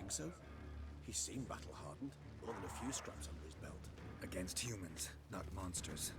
think so? He seemed battle-hardened, more than a few scraps under his belt. Against humans, not monsters.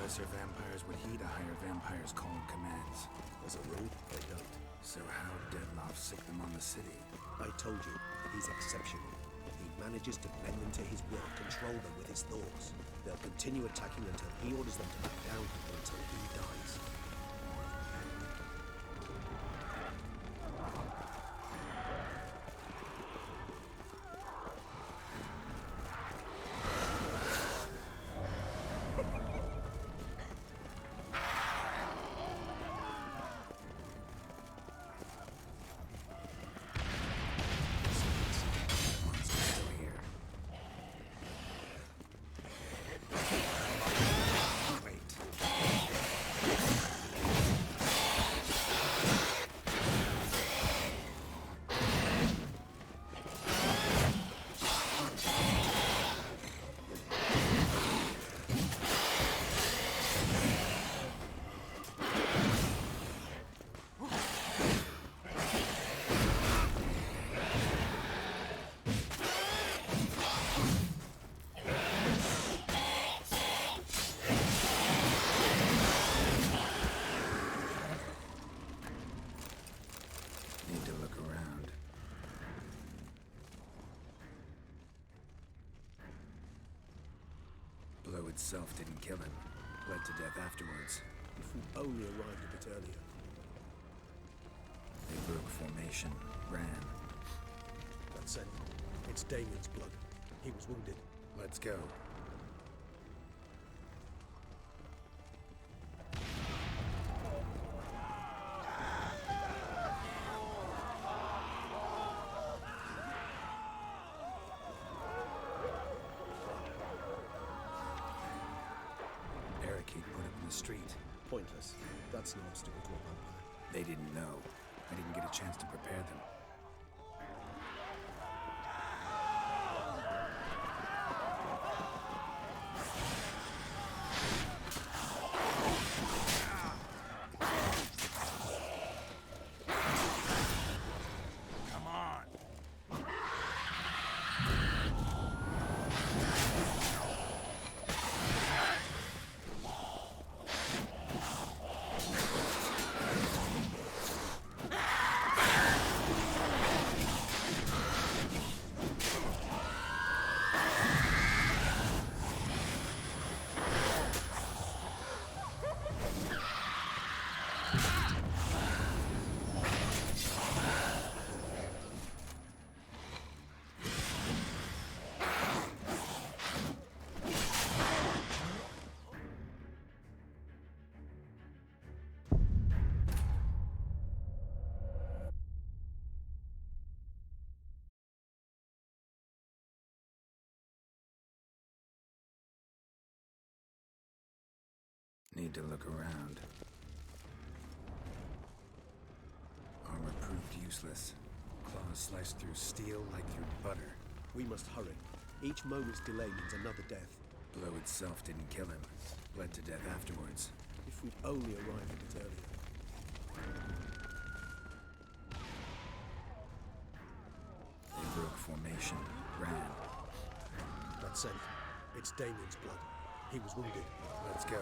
Lesser vampires would heed a higher vampire's call and commands. As a rule, they don't. So how Deadloff sick them on the city? I told you, he's exceptional. He manages to bend them to his will, control them with his thoughts. They'll continue attacking until he orders them to back down, or until he dies. Blow itself didn't kill him. Bled to death afterwards. If we only arrived a bit earlier. They broke formation, ran. That's it. It's Damien's blood. He was wounded. Let's go. Street. Pointless. That's no obstacle to a vampire. They didn't know. I didn't get a chance to prepare them. Need to look around. Armor proved useless. Claws sliced through steel like through butter. We must hurry. Each moment's delay means another death. Blow itself didn't kill him. Bled to death afterwards. If we'd only arrived a bit earlier. They broke formation, ran. That's it. It's Damien's blood. He was wounded. Let's go.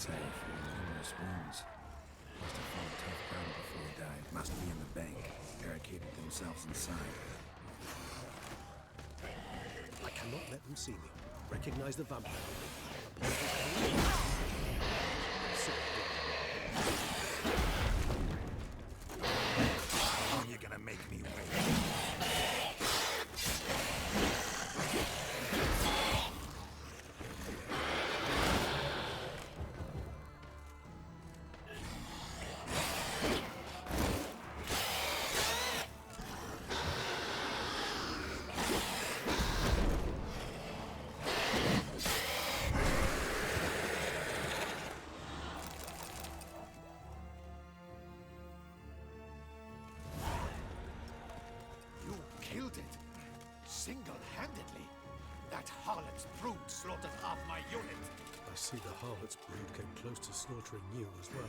say, for numerous wounds. Must have fought a tough battle before he died. Must be in the bank, barricaded themselves inside. I cannot let them see me. Recognize the vampire. Oh, you're gonna make me wait. Killed it. Single-handedly. That harlot's brood slaughtered half my unit. I see the harlot's brood came close to slaughtering you as well.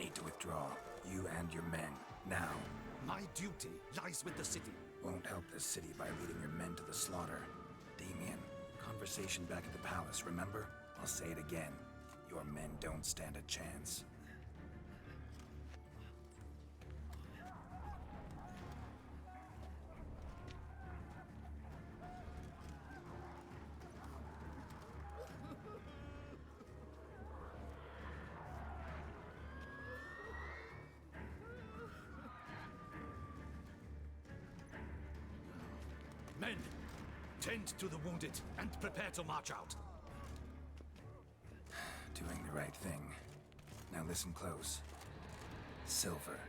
Need to withdraw. You and your men. Now. My duty lies with the city. Won't help the city by leading your men to the slaughter. Damien, conversation back at the palace, remember? I'll say it again. Your men don't stand a chance. Men, tend to the wounded and prepare to march out. Doing the right thing. Now listen close. Silver.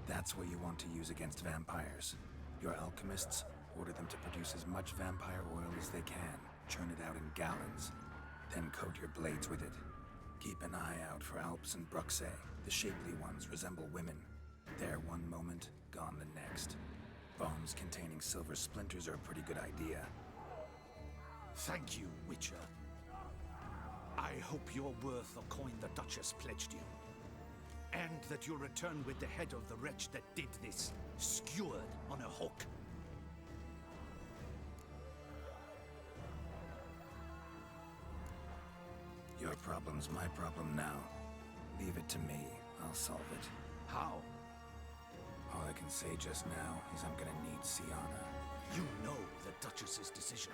That's what you want to use against vampires. Your alchemists order them to produce as much vampire oil as they can. Churn it out in gallons. Then coat your blades with it. Keep an eye out for Alps and Bruxae. The shapely ones resemble women. There one moment, gone the next. Bombs containing silver splinters are a pretty good idea. Thank you, Witcher. I hope you're worth the coin the Duchess pledged you. And that you'll return with the head of the wretch that did this, skewered on a hook. Your problem's my problem now. Leave it to me. I'll solve it. How? All I can say just now is I'm gonna need Sienna. You know the Duchess's decision.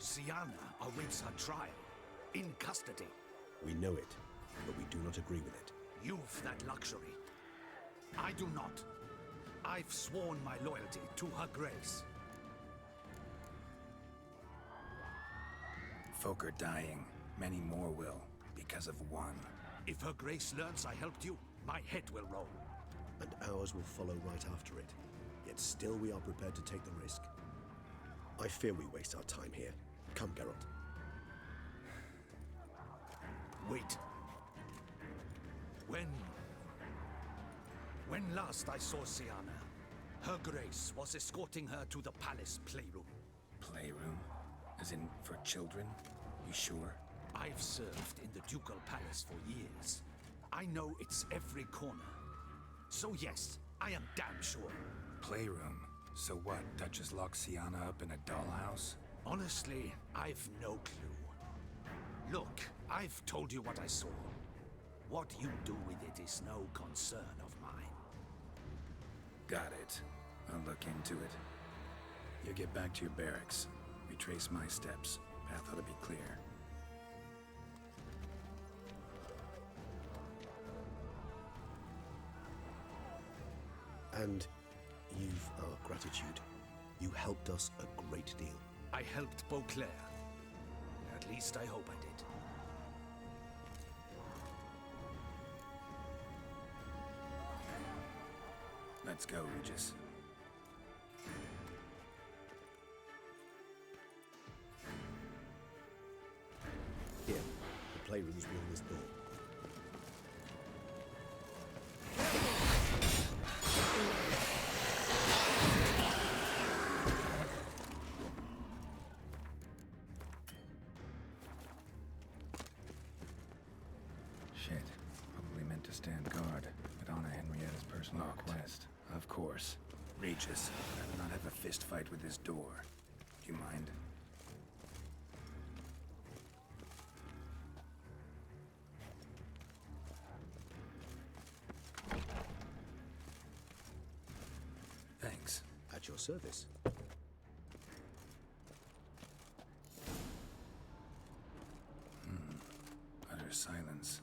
Sienna awaits her trial, in custody. We know it, but we do not agree with it. You've that luxury. I do not. I've sworn my loyalty to her grace. Folk are dying. Many more will, because of one. If her grace learns I helped you, my head will roll. And ours will follow right after it. Yet still we are prepared to take the risk. I fear we waste our time here. Come, Geralt. Wait. When last I saw Sienna, her grace was escorting her to the palace playroom. Playroom? As in, for children? You sure? I've served in the ducal palace for years. I know it's every corner. So yes, I am damn sure. Playroom? So what, Duchess locked Sienna up in a dollhouse? Honestly, I've no clue. Look, I've told you what I saw. What you do with it is no concern of mine. Got it. I'll look into it. You get back to your barracks. Retrace my steps. Path ought to be clear. And you've our gratitude. You helped us a great deal. I helped Beauclair. At least I hope I did. Let's go, Regis. Here, the playroom's beyond this door. Shit. Probably meant to stand guard, but on Henrietta's personal request. Of course. Regis, I'd rather not have a fist fight with this door. Do you mind? At your service. Utter silence.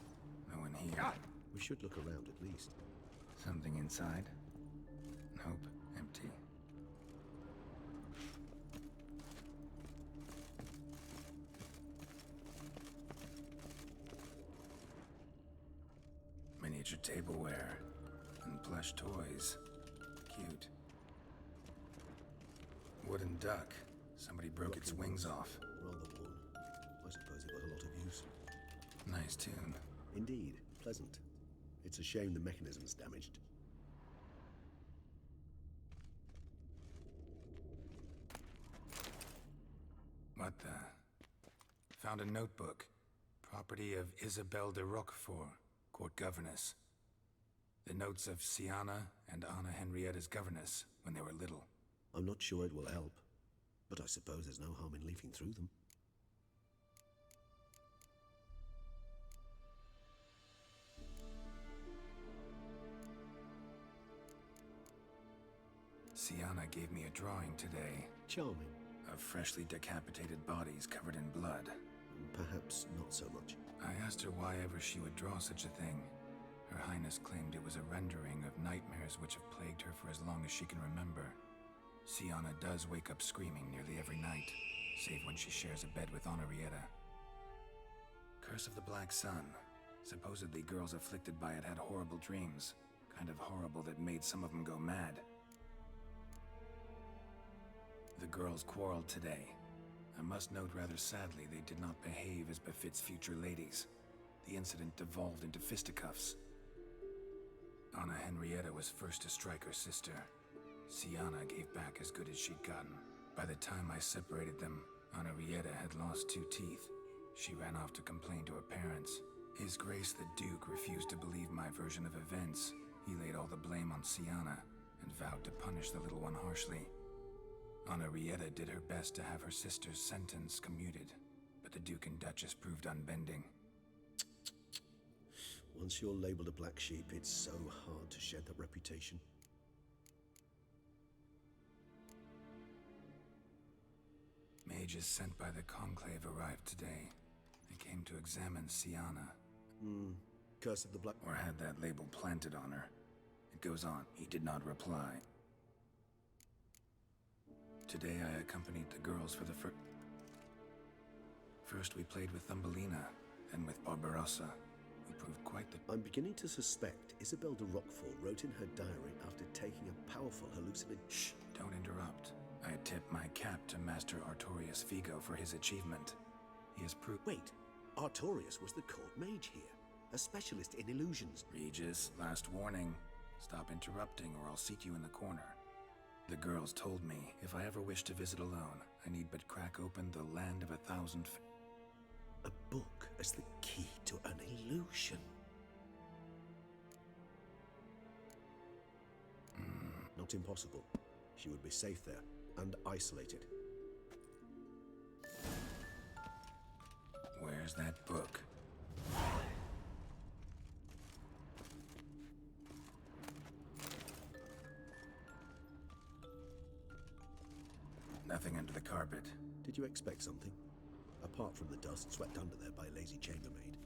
No one here. We should look around at least. Something inside? Nope, empty. Miniature tableware and plush toys. Cute. Wooden duck. Somebody broke its wings off. Rather worn. I suppose it got a lot of use. Nice tune. Indeed, pleasant. It's a shame the mechanism's damaged. What the? Found a notebook. Property of Isabelle de Roquefort, court governess. The notes of Siana and Anna Henrietta's governess when they were little. I'm not sure it will help, but I suppose there's no harm in leafing through them. Siana gave me a drawing today Charming. of freshly decapitated bodies covered in blood. Perhaps not so much. I asked her why ever she would draw such a thing. Her Highness claimed it was a rendering of nightmares which have plagued her for as long as she can remember. Siana does wake up screaming nearly every night, save when she shares a bed with Henrietta. Curse of the Black Sun. Supposedly girls afflicted by it had horrible dreams. Kind of horrible that made some of them go mad. The girls quarreled today. I must note rather sadly they did not behave as befits future ladies. The incident devolved into fisticuffs. Anna Henrietta was first to strike her sister. Siana gave back as good as she'd gotten. By the time I separated them, Henrietta had lost 2 teeth. She ran off to complain to her parents. His Grace the Duke refused to believe my version of events. He laid all the blame on Siana and vowed to punish the little one harshly. Henrietta did her best to have her sister's sentence commuted, but the Duke and Duchess proved unbending. Once you're labeled a black sheep, it's so hard to shed that reputation. Mages sent by the Conclave arrived today. They came to examine Siana. Curse of the Black... Or had that label planted on her. It goes on. He did not reply. Today I accompanied the girls for the First we played with Thumbelina, then with Barbarossa, who proved quite the... I'm beginning to suspect Isabelle de Roquefort wrote in her diary after taking a powerful hallucination. Shh, don't interrupt. I tip my cap to Master Artorius Vigo for his achievement. He has proved... Wait, Artorius was the court mage here, a specialist in illusions. Regis, last warning. Stop interrupting or I'll seat you in the corner. The girls told me if I ever wish to visit alone, I need but crack open the Land of 1,000... A book as the key to an illusion. Not impossible. She would be safe there, and isolated. Where's that book? Nothing under the carpet. Did you expect something? Apart from the dust swept under there by a lazy chambermaid.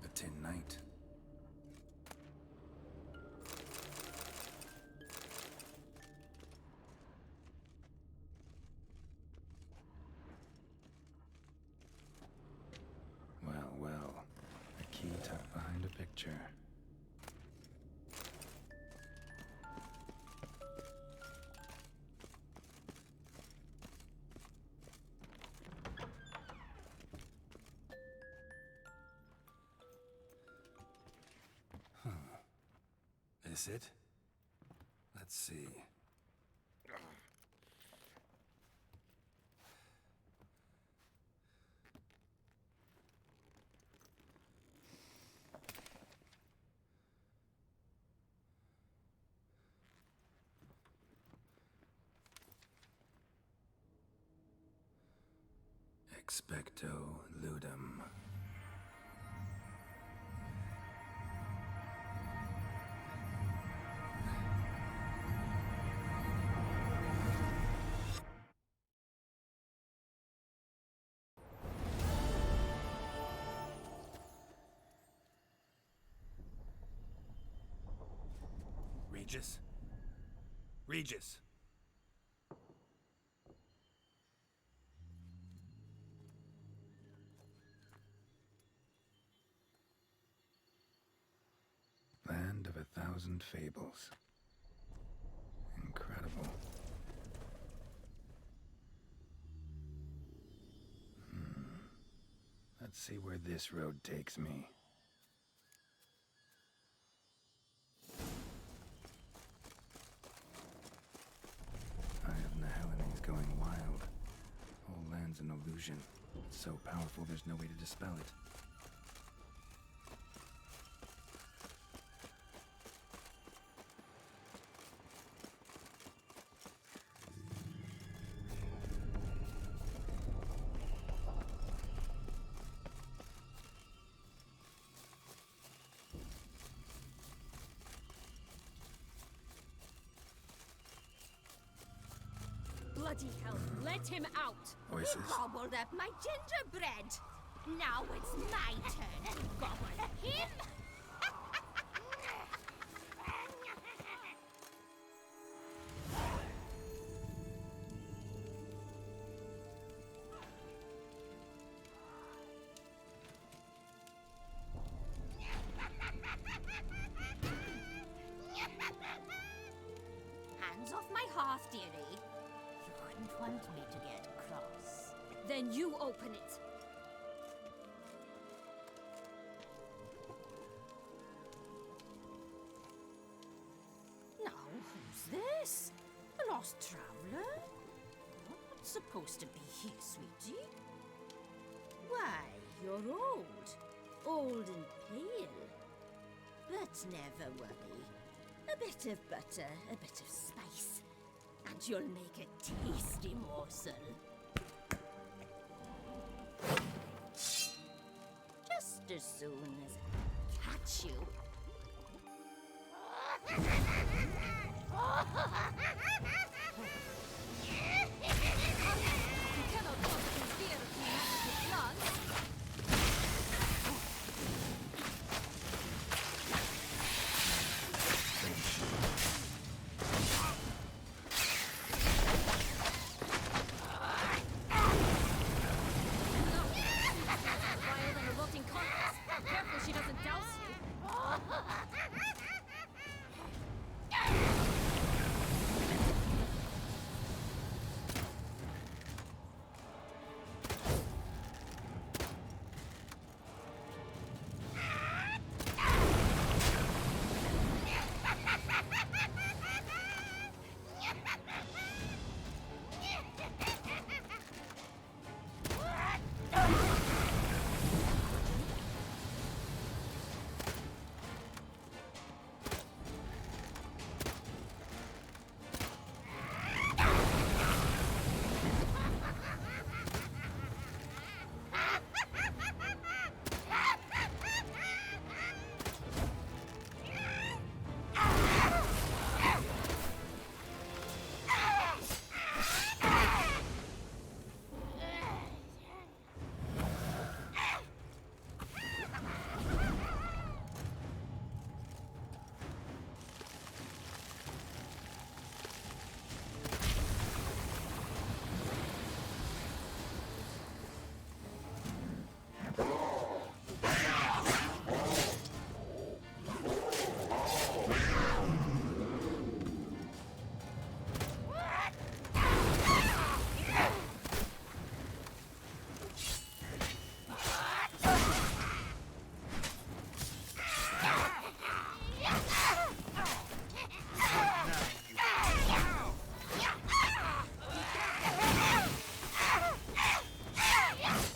A tin knight. Well, well. A key tucked behind a picture. This it? Let's see. Expecto ludum. Regis? Regis! Land of 1,000 fables. Incredible. Let's see where this road takes me. Eye of Nihilin is going wild. Whole land's an illusion. It's so powerful there's no way to dispel it. Bloody hell, let him out! Voices. You gobbled up my gingerbread. Now it's my turn to gobble him. Hands off my hearth, dearie. You wouldn't want me to get cross. Then you open it. Now, who's this? A lost traveler? Not supposed to be here, sweetie. Why, you're old. Old and pale. But never worry. A bit of butter, a bit of spice, and you'll make a tasty morsel. Just as soon as I catch you. You cannot possibly fear if you have the plants. Wild and a rotting carcass. Careful she doesn't douse you.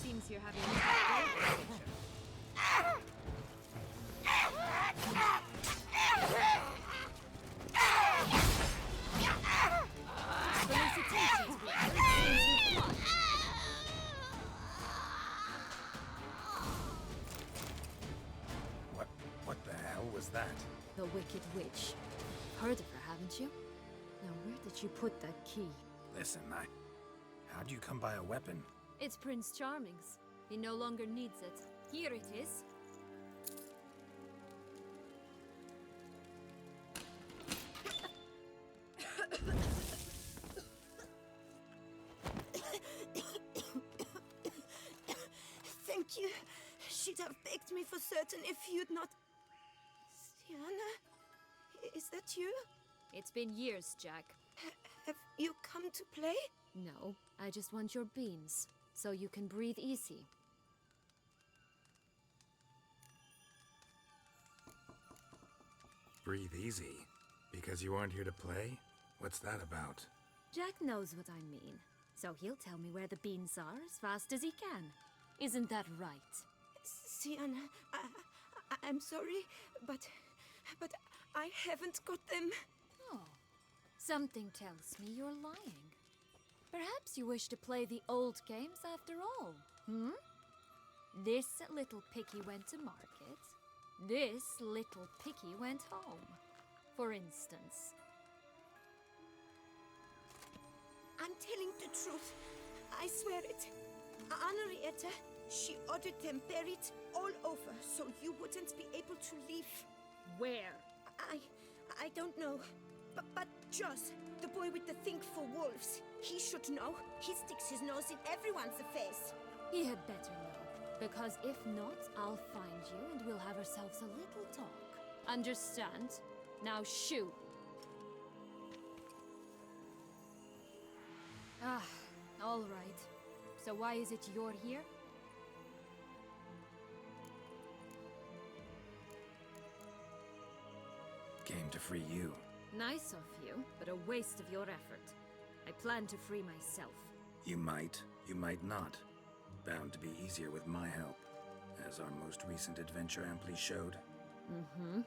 Seems you're having a Felicitations, Richard. Seems you've won. What the hell was that? The Wicked Witch. Heard of her, haven't you? Now, where did you put that key? Listen, how'd you come by a weapon? It's Prince Charming's. He no longer needs it. Here it is. She'd have begged me for certain if you'd not... Sienna? Is that you? It's been years, Jack. Have you come to play? No, I just want your beans, so you can breathe easy. Breathe easy? Because you aren't here to play? What's that about? Jack knows what I mean, so he'll tell me where the beans are as fast as he can. Isn't that right? Sienna, I'm sorry, but I haven't got them. Oh, something tells me you're lying. Perhaps you wish to play the old games after all, hmm? This little picky went to market. This little picky went home, for instance. I'm telling the truth. I swear it. Henrietta, she ordered them buried all over so you wouldn't be able to leave. Where? I don't know. But Joss, the boy with the thing for wolves, he should know. He sticks his nose in everyone's face. He had better know, because if not, I'll find you and we'll have ourselves a little talk. Understand? Now shoo! Ah, all right. So why is it you're here? Came to free you. Nice of you, but a waste of your effort. I plan to free myself. You might not. Bound to be easier with my help, as our most recent adventure amply showed. Mm-hmm.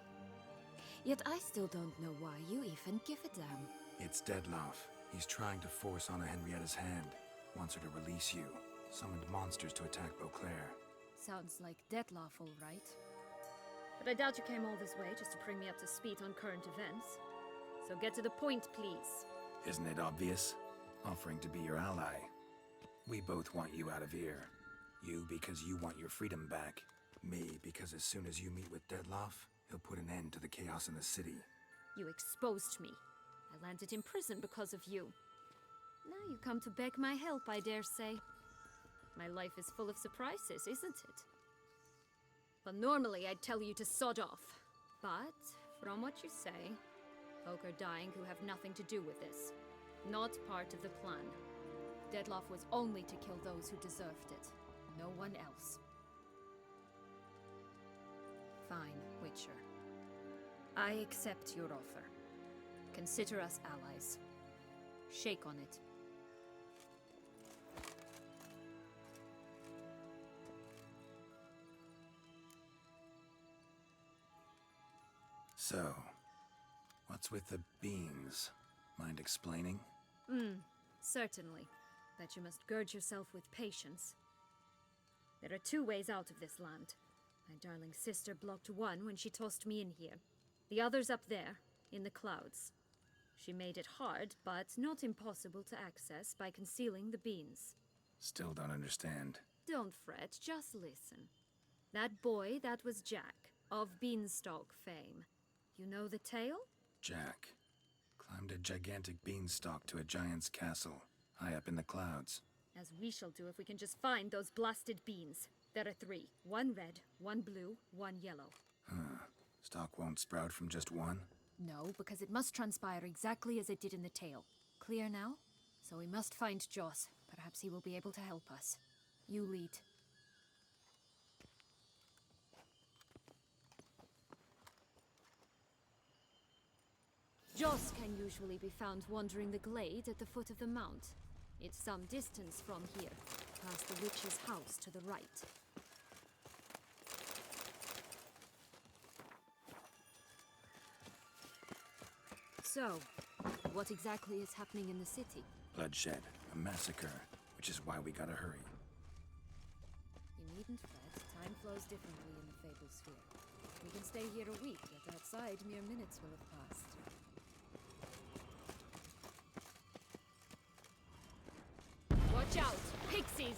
Yet I still don't know why you even give a damn. It's Deadloff. He's trying to force Anna Henrietta's hand. Wants her to release you. Summoned monsters to attack Beauclair. Sounds like Dettlaff, all right. But I doubt you came all this way just to bring me up to speed on current events. So get to the point, please. Isn't it obvious? Offering to be your ally. We both want you out of here. You because you want your freedom back. Me because as soon as you meet with Deadloff, he'll put an end to the chaos in the city. You exposed me. I landed in prison because of you. Now you come to beg my help, I dare say. My life is full of surprises, isn't it? But normally I'd tell you to sod off. But, from what you say, folk are dying who have nothing to do with this. Not part of the plan. Deadloff was only to kill those who deserved it. No one else. Fine, Witcher. I accept your offer. Consider us allies. Shake on it. So, what's with the beans? Mind explaining? Certainly. But you must gird yourself with patience. There are two ways out of this land. My darling sister blocked one when she tossed me in here. The other's up there, in the clouds. She made it hard, but not impossible to access by concealing the beans. Still don't understand. Don't fret, just listen. That boy, that was Jack, of Beanstalk fame. You know the tale? Jack climbed a gigantic beanstalk to a giant's castle, high up in the clouds. As we shall do if we can just find those blasted beans. There are 3. 1 red, 1 blue, 1 yellow. Stalk won't sprout from just one? No, because it must transpire exactly as it did in the tale. Clear now? So we must find Joss. Perhaps he will be able to help us. You lead. Joss can usually be found wandering the glade at the foot of the mount. It's some distance from here, past the witch's house to the right. So, what exactly is happening in the city? Bloodshed, a massacre, which is why we gotta hurry. You needn't fret. Time flows differently in the Fable Sphere. We can stay here a week, yet outside mere minutes will have passed. Watch out! Pixies!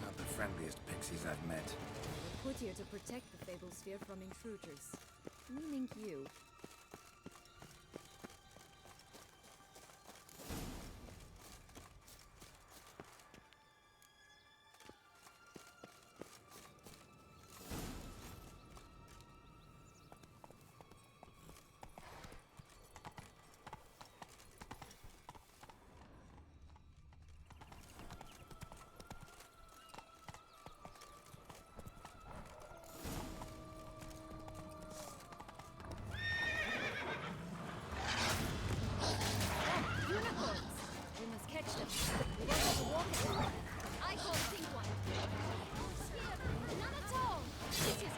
Not the species I've met. We're put here to protect the Fable Sphere from intruders. Meaning you. We must catch them. We don't have to walk anymore. I call pink one. Here, none at all. This is great.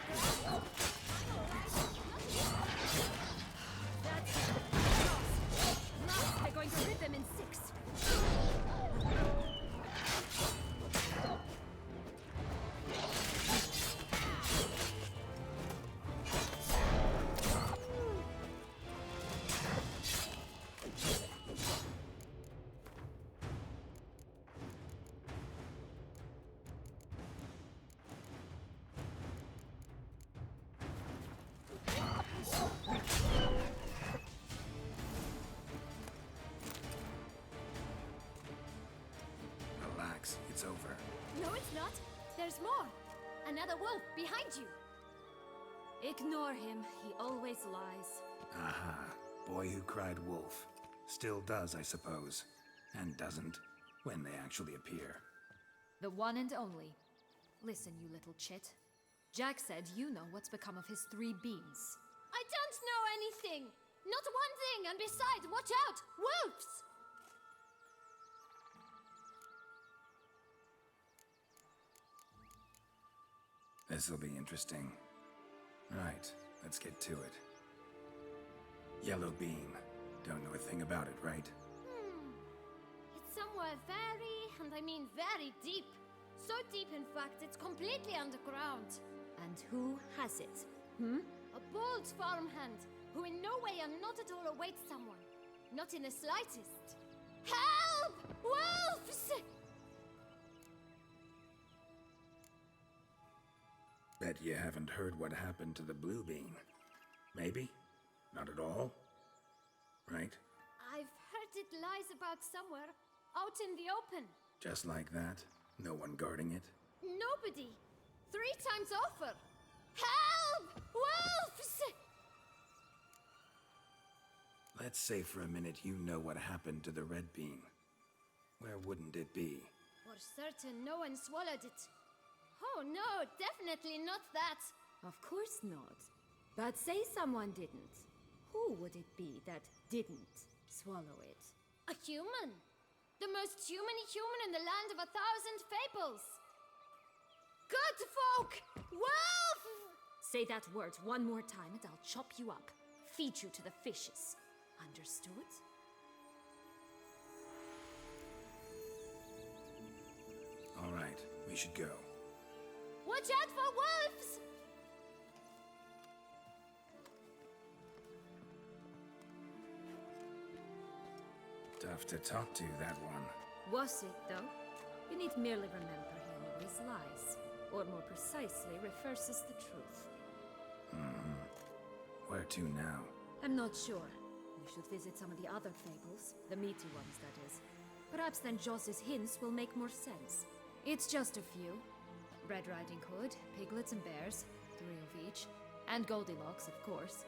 That's lost. They're going to rip them in six. Relax, it's over. No, it's not. There's more. Another wolf behind you. Ignore him. He always lies. Aha. Boy who cried wolf. Still does, I suppose. And doesn't, when they actually appear. The one and only. Listen, you little chit. Jack said you know what's become of his 3 beans. I don't know anything! Not one thing, and besides, watch out! Wolves! This'll be interesting. Right, let's get to it. Yellow bean. Don't know a thing about it, right? It's somewhere very, and I mean very deep. So deep, in fact, it's completely underground. And who has it? A bold farmhand, who in no way and not at all awaits someone. Not in the slightest. Help! Wolves! Bet you haven't heard what happened to the blue bean. Maybe? Not at all? Right? I've heard it lies about somewhere, out in the open. Just like that? No one guarding it? Nobody. 3 times offer. Help! Wolves! Let's say for a minute you know what happened to the red bean. Where wouldn't it be? For certain, no one swallowed it. Oh no, definitely not that. Of course not. But say someone didn't. Who would it be that didn't swallow it? A human. The most humany human in the land of 1,000 fables. Good folk! Wolf! Say that word one more time and I'll chop you up. Feed you to the fishes. Understood? All right, we should go. Watch out for wolves! Tough to talk to, that one. Was it, though? You need merely remember he always lies. Or more precisely, reverses the truth. Where to now? I'm not sure. We should visit some of the other fables. The meaty ones, that is. Perhaps then Joss's hints will make more sense. It's just a few. Red Riding Hood, piglets and bears, 3 of each. And Goldilocks, of course.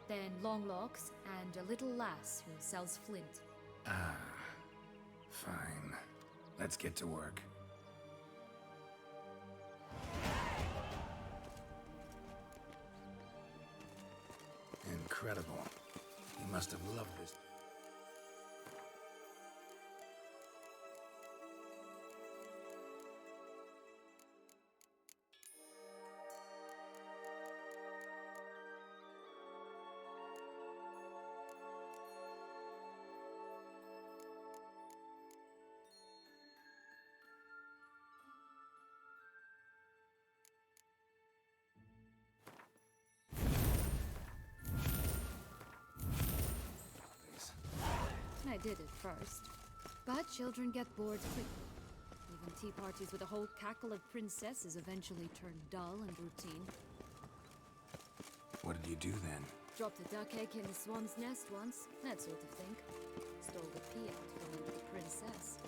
Then Longlocks, and a little lass who sells flint. Ah, fine. Let's get to work. Incredible. He must have loved this. I did it first. But children get bored quickly. Even tea parties with a whole cackle of princesses eventually turn dull and routine. What did you do then? Dropped a duck egg in the swan's nest once, that sort of thing. Stole the pea out from under the princess.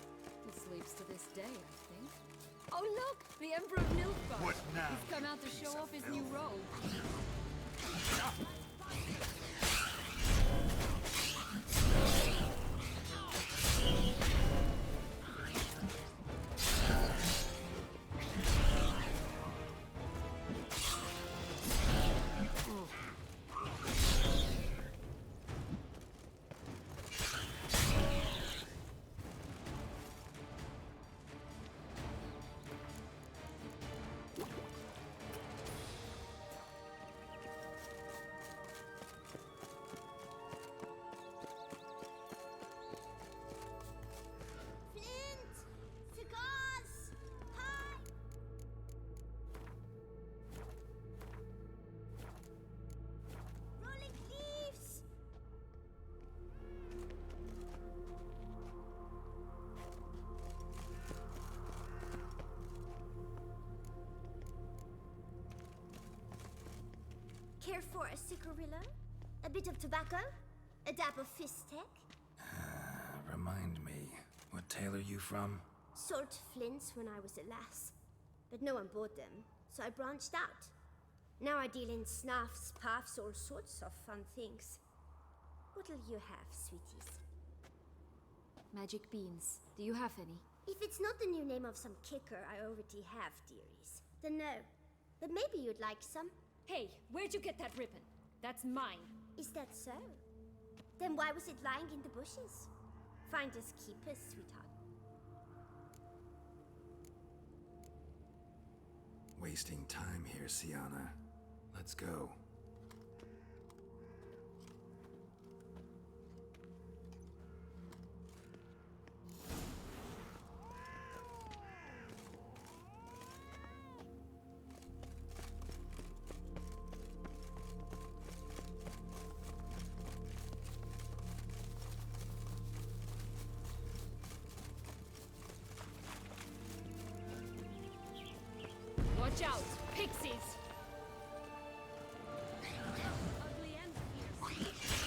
He sleeps to this day, I think. Oh look! The Emperor of Nilfgaard! What now, He's come out to you show piece off of his filth? new robe. Flint! Cigars! Hi! Rolling leaves! Care for a cigarillo? A bit of tobacco? A dab of fistek? Remind me, what tale are you from? Sold flints when I was a lass, but no one bought them, so I branched out. Now I deal in snuffs, puffs, all sorts of fun things. What'll you have, sweeties? Magic beans. Do you have any? If it's not the new name of some kicker I already have, dearies, then no. But maybe you'd like some. Hey, where'd you get that ribbon? That's mine. Is that so? Then why was it lying in the bushes? Finders keepers, sweetheart. Wasting time here, Sienna. Let's go. Watch out! Pixies! Ugly and fierce.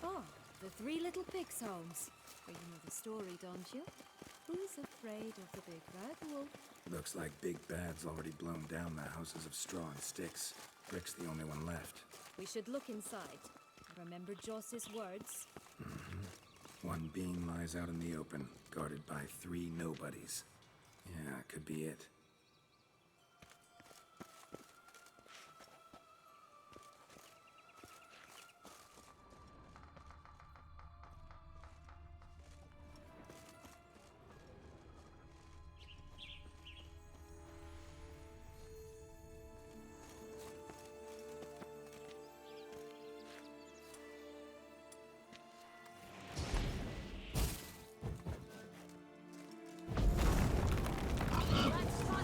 Oh, the Three Little Pigs' homes. Well, you know the story, don't you? Who's afraid of the big bad wolf? Looks like Big Bad's already blown down the houses of straw and sticks. Brick's the only one left. We should look inside. Remember Joss's words? One being lies out in the open, guarded by 3 nobodies. Yeah, could be it. Let's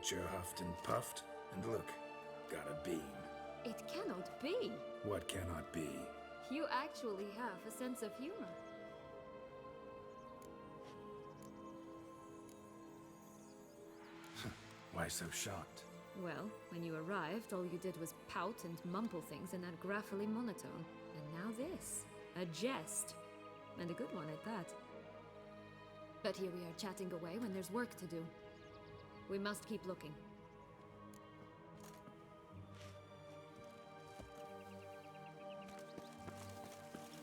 Witcher huffed and puffed, and look, got a beam. It cannot be. What cannot be? You actually have a sense of humor. Why so shocked? Well, when you arrived, all you did was pout and mumble things in that graphily monotone. And now this. A jest. And a good one at that. But here we are chatting away when there's work to do. We must keep looking.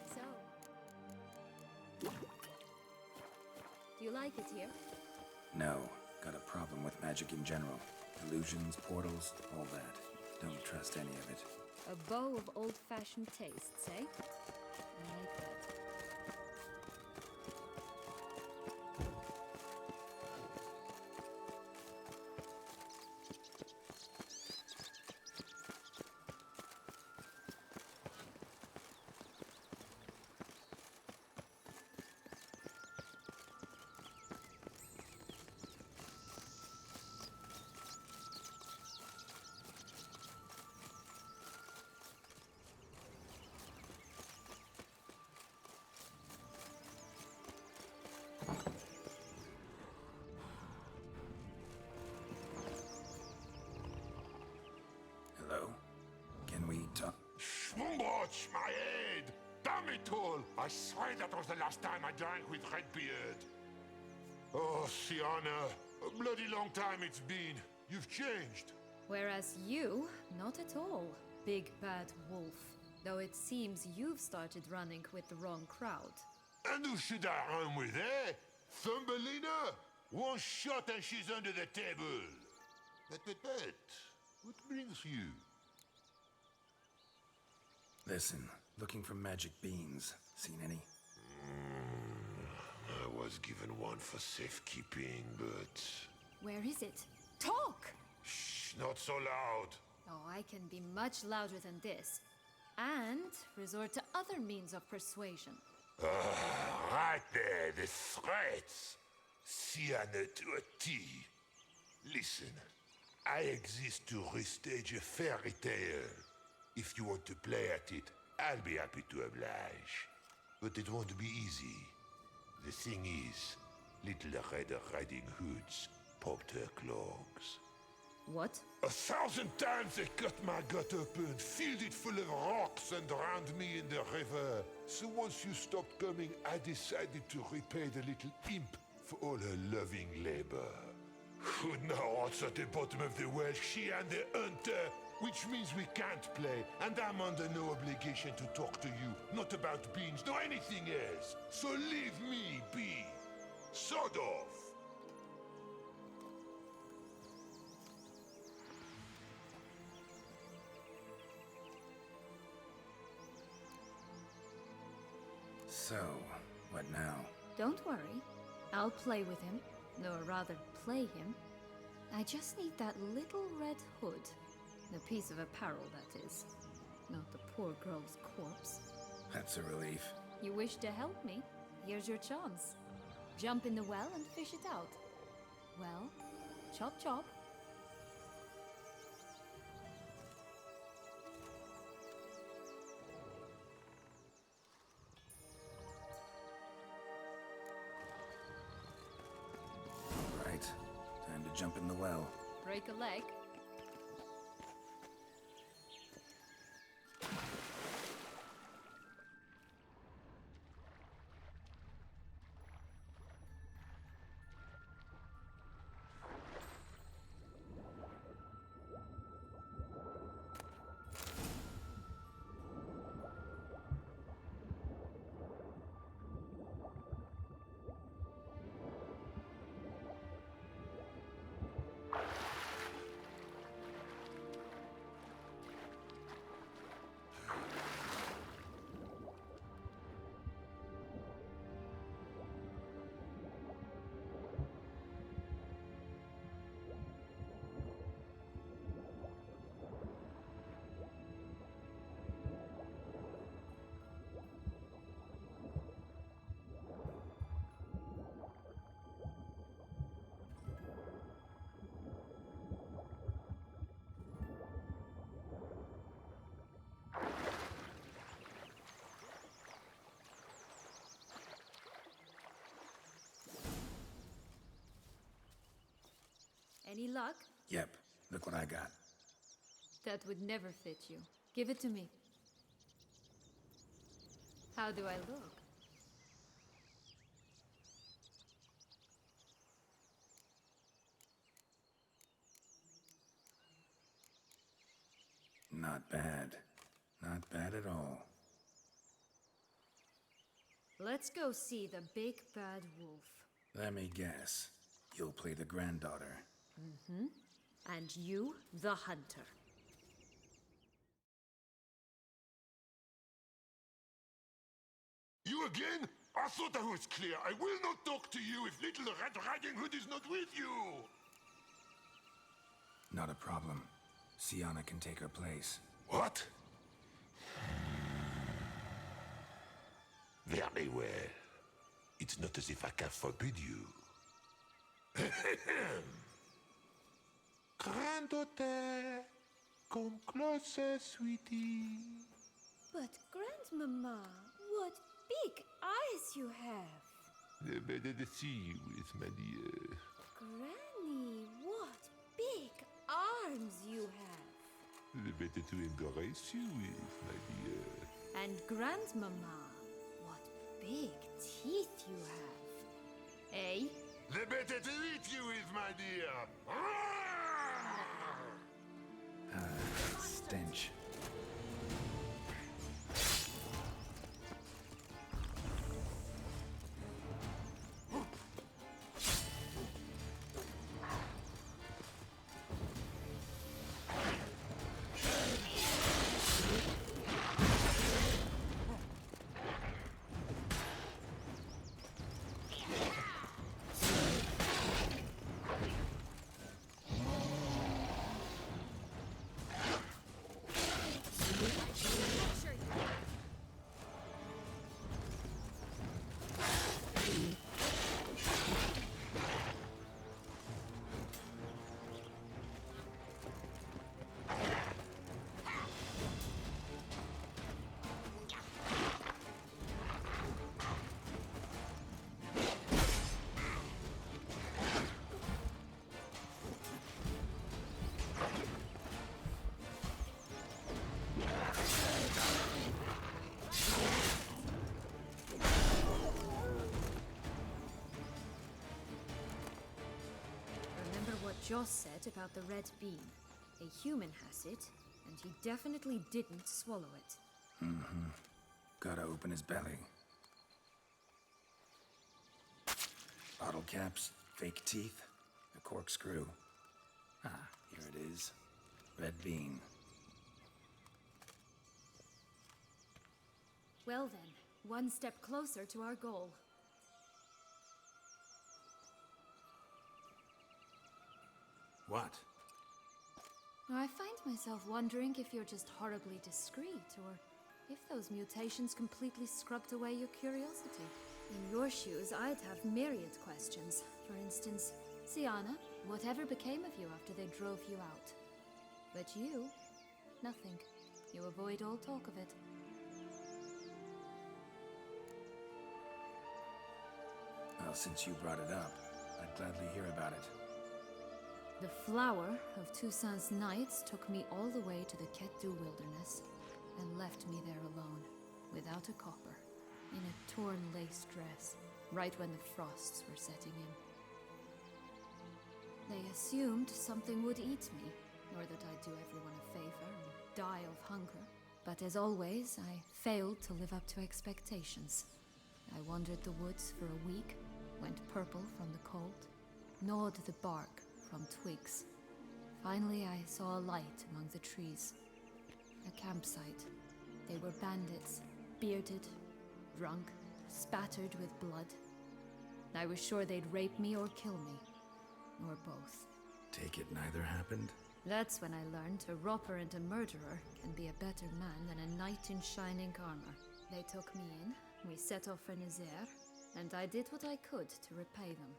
So... do you like it here? No. Got a problem with magic in general. Illusions, portals, all that. Don't trust any of it. A bow of old-fashioned tastes, eh? I like that. Hello? Can we talk? Schwumboch, my head! Damn it all! I swear that was the last time I drank with Redbeard. Oh, Sienna, a bloody long time it's been. You've changed. Whereas you, not at all, big bad wolf. Though it seems you've started running with the wrong crowd. And who should I run with, eh? Thumbelina? One shot and she's under the table. But, what brings you? Listen, looking for magic beans. Seen any? I was given one for safekeeping, but... Where is it? Talk! Shh, not so loud. Oh, I can be much louder than this. And resort to other means of persuasion. Right there, the threats. Sienna to a T. Listen, I exist to restage a fairy tale. If you want to play at it, I'll be happy to oblige. But it won't be easy. The thing is, little Red Riding Hoods popped her clogs. What? 1,000 times they cut my gut open, filled it full of rocks and drowned me in the river. So once you stopped coming, I decided to repay the little imp for all her loving labor. Who now what's at the bottom of the well? She and the hunter, which means we can't play, and I'm under no obligation to talk to you, not about beans, nor anything else. So leave me be. Sod off. So, what now? Don't worry. I'll play with him. Or rather, play him. I just need that little red hood. The piece of apparel, that is. Not the poor girl's corpse. That's a relief. You wish to help me? Here's your chance. Jump in the well and fish it out. Well, chop chop. Right. Time to jump in the well. Break a leg. Any luck? Yep, look what I got. That would never fit you. Give it to me. How do I look? Not bad. Not bad at all. Let's go see the big bad wolf. Let me guess. You'll play the granddaughter. And you, the hunter. You again? I thought I was clear. I will not talk to you if little Red Riding Hood is not with you. Not a problem. Sienna can take her place. What? Very well. It's not as if I can forbid you. Granddaughter, come closer, sweetie. But Grandmama, what big eyes you have. The better to see you with, my dear. Granny, what big arms you have. The better to embrace you with, my dear. And Grandmama, what big teeth you have. Eh? The better to eat you with, my dear. Stench. Joss said about the red bean. A human has it, and he definitely didn't swallow it. Gotta open his belly. Bottle caps, fake teeth, a corkscrew. Ah, here it is. Red bean. Well then, one step closer to our goal. What? I find myself wondering if you're just horribly discreet, or if those mutations completely scrubbed away your curiosity. In your shoes, I'd have myriad questions. For instance, Sienna, whatever became of you after they drove you out? But you, nothing. You avoid all talk of it. Well, since you brought it up, I'd gladly hear about it. The flower of Toussaint's Knights took me all the way to the Ketdu wilderness and left me there alone, without a copper, in a torn lace dress, right when the frosts were setting in. They assumed something would eat me, or that I'd do everyone a favor and die of hunger. But as always, I failed to live up to expectations. I wandered the woods for a week, went purple from the cold, gnawed the bark from twigs. Finally, I saw a light among the trees. A campsite. They were bandits, bearded, drunk, spattered with blood. I was sure they'd rape me or kill me, or both. Take it neither happened? That's when I learned a robber and a murderer can be a better man than a knight in shining armor. They took me in, we set off for Nazaire, and I did what I could to repay them.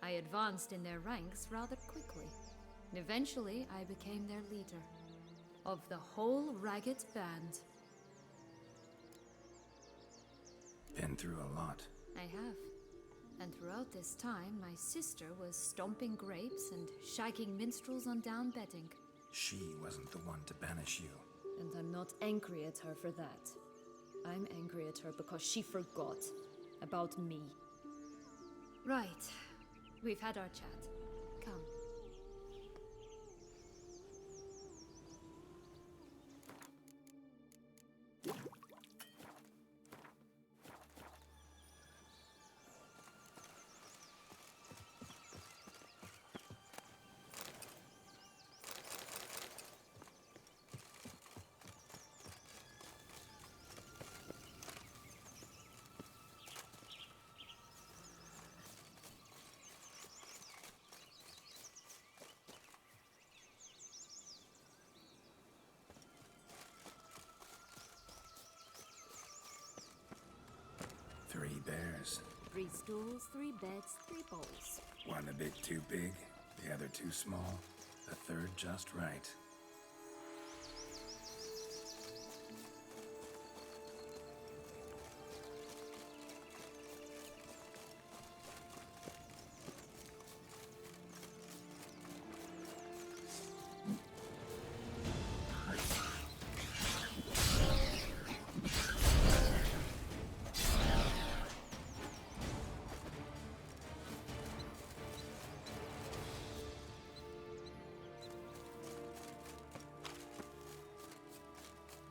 I advanced in their ranks rather quickly. Eventually, I became their leader. Of the whole ragged band. Been through a lot. I have. And throughout this time, my sister was stomping grapes and shagging minstrels on down bedding. She wasn't the one to banish you. And I'm not angry at her for that. I'm angry at her because she forgot about me. Right. We've had our chat. Come. Three bears. 3 stools, 3 beds, 3 bowls. One a bit too big, the other too small, the third just right.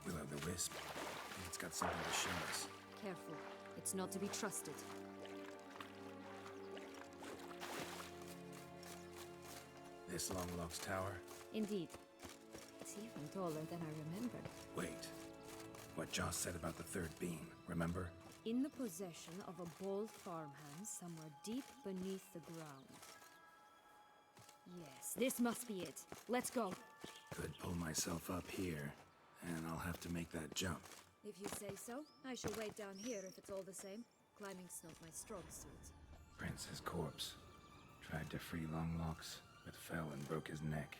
Will-o'-the-wisp. It's got something to show us. Careful. It's not to be trusted. This Longlock's tower? Indeed. It's even taller than I remembered. Wait. What Joss said about the third beam, remember? In the possession of a bold farmhand somewhere deep beneath the ground. Yes, this must be it. Let's go. Could pull myself up here, and I'll have to make that jump. If you say so, I shall wait down here if it's all the same. Climbing's not my strong suit. Prince's corpse. Tried to free Longlocks, but fell and broke his neck.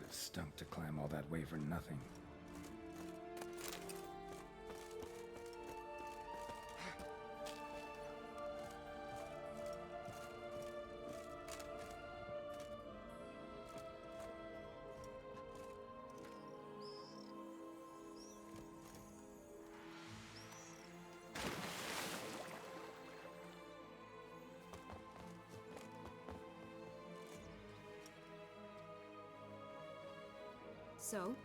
Stunk to climb all that way for nothing. So?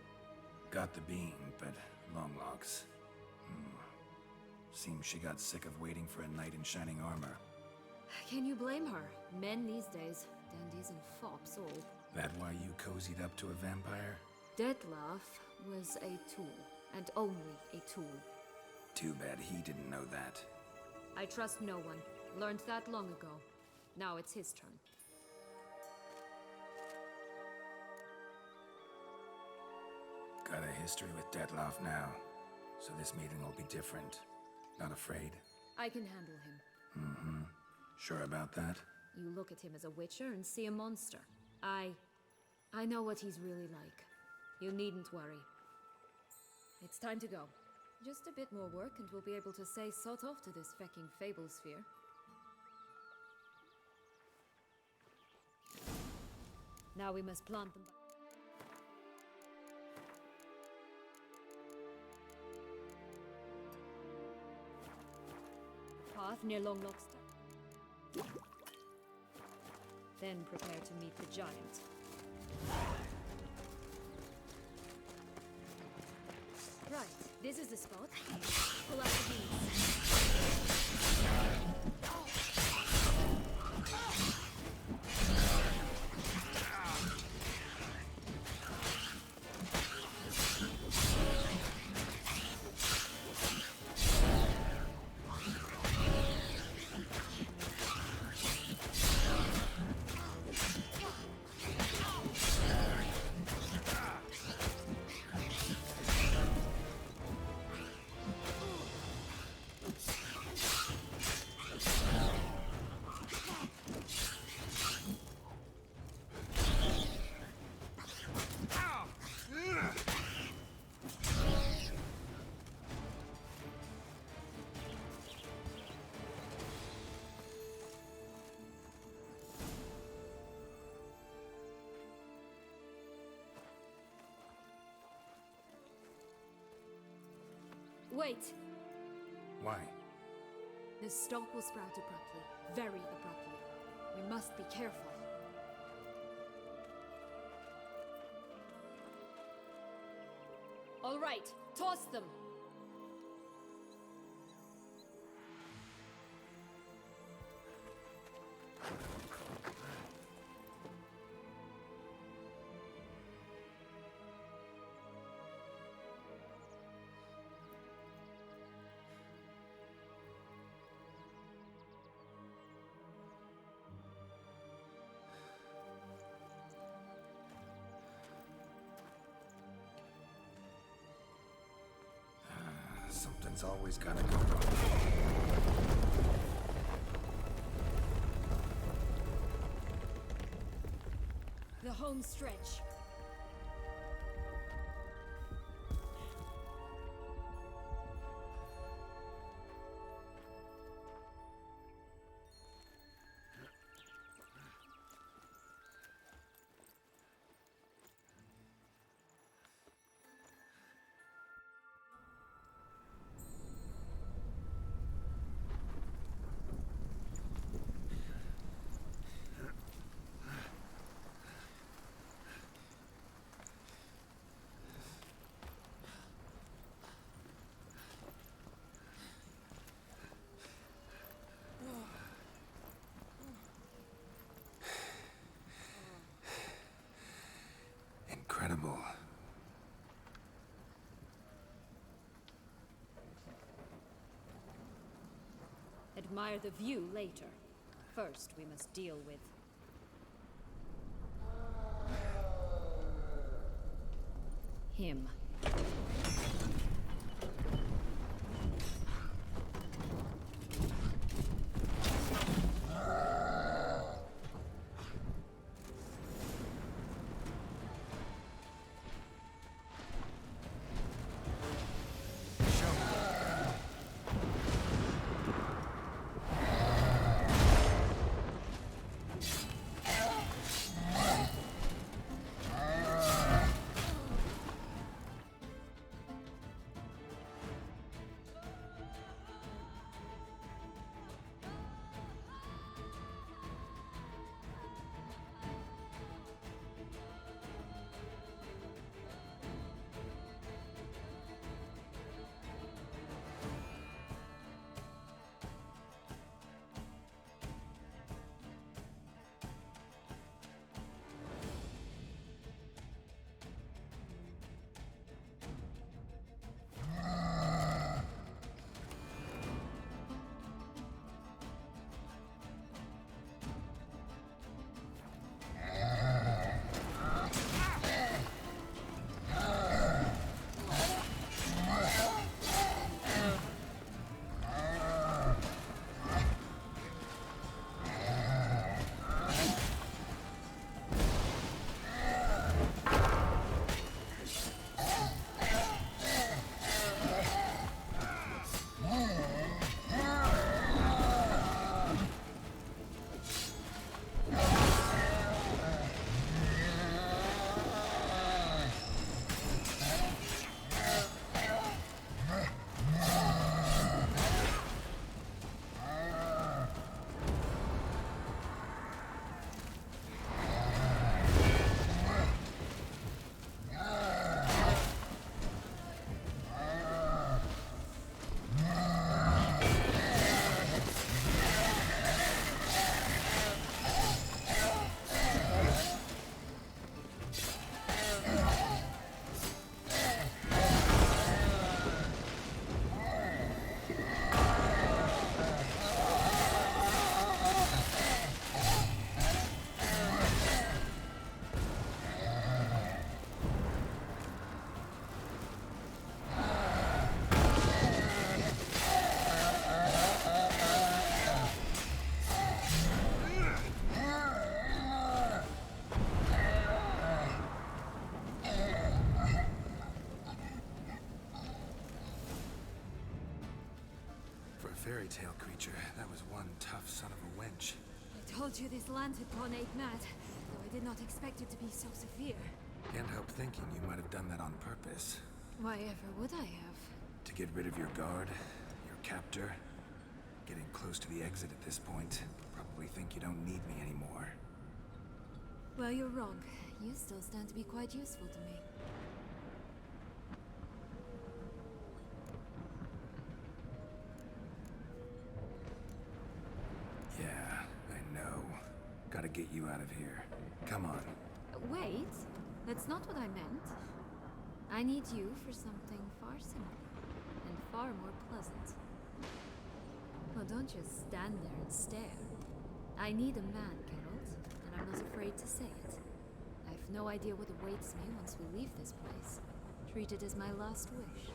Got the bean, but long locks. Seems she got sick of waiting for a knight in shining armor. Can you blame her? Men these days, dandies and fops all. That why you cozied up to a vampire? Detlef was a tool, and only a tool. Too bad he didn't know that. I trust no one. Learned that long ago. Now it's his turn. Got a history with Detlef now, so this meeting will be different. Not afraid? I can handle him. Sure about that? You look at him as a witcher and see a monster. I know what he's really like. You needn't worry. It's time to go. Just a bit more work and we'll be able to say sort off to this fecking fable sphere. Now we must plant them. Path near Long Lockstep. Then prepare to meet the giant. Right, this is the spot. Pull out the beans. Wait! Why? The stalk will sprout abruptly. Very abruptly. We must be careful. All right, toss them! Something's always gotta go wrong. The home stretch. Incredible. Admire the view later. First, we must deal with him. tail creature. That was one tough son of a wench. I told you this land had gone ape mad, though I did not expect it to be so severe. Can't help thinking you might have done that on purpose. Why ever would I have? To get rid of your guard, your captor. Getting close to the exit at this point. Probably think you don't need me anymore. Well, you're wrong. You still stand to be quite useful to me. Yeah, I know. Gotta get you out of here. Come on. Wait, that's not what I meant. I need you for something far simpler and far more pleasant. Well, don't just stand there and stare. I need a man, Geralt, and I'm not afraid to say it. I have no idea what awaits me once we leave this place. Treat it as my last wish.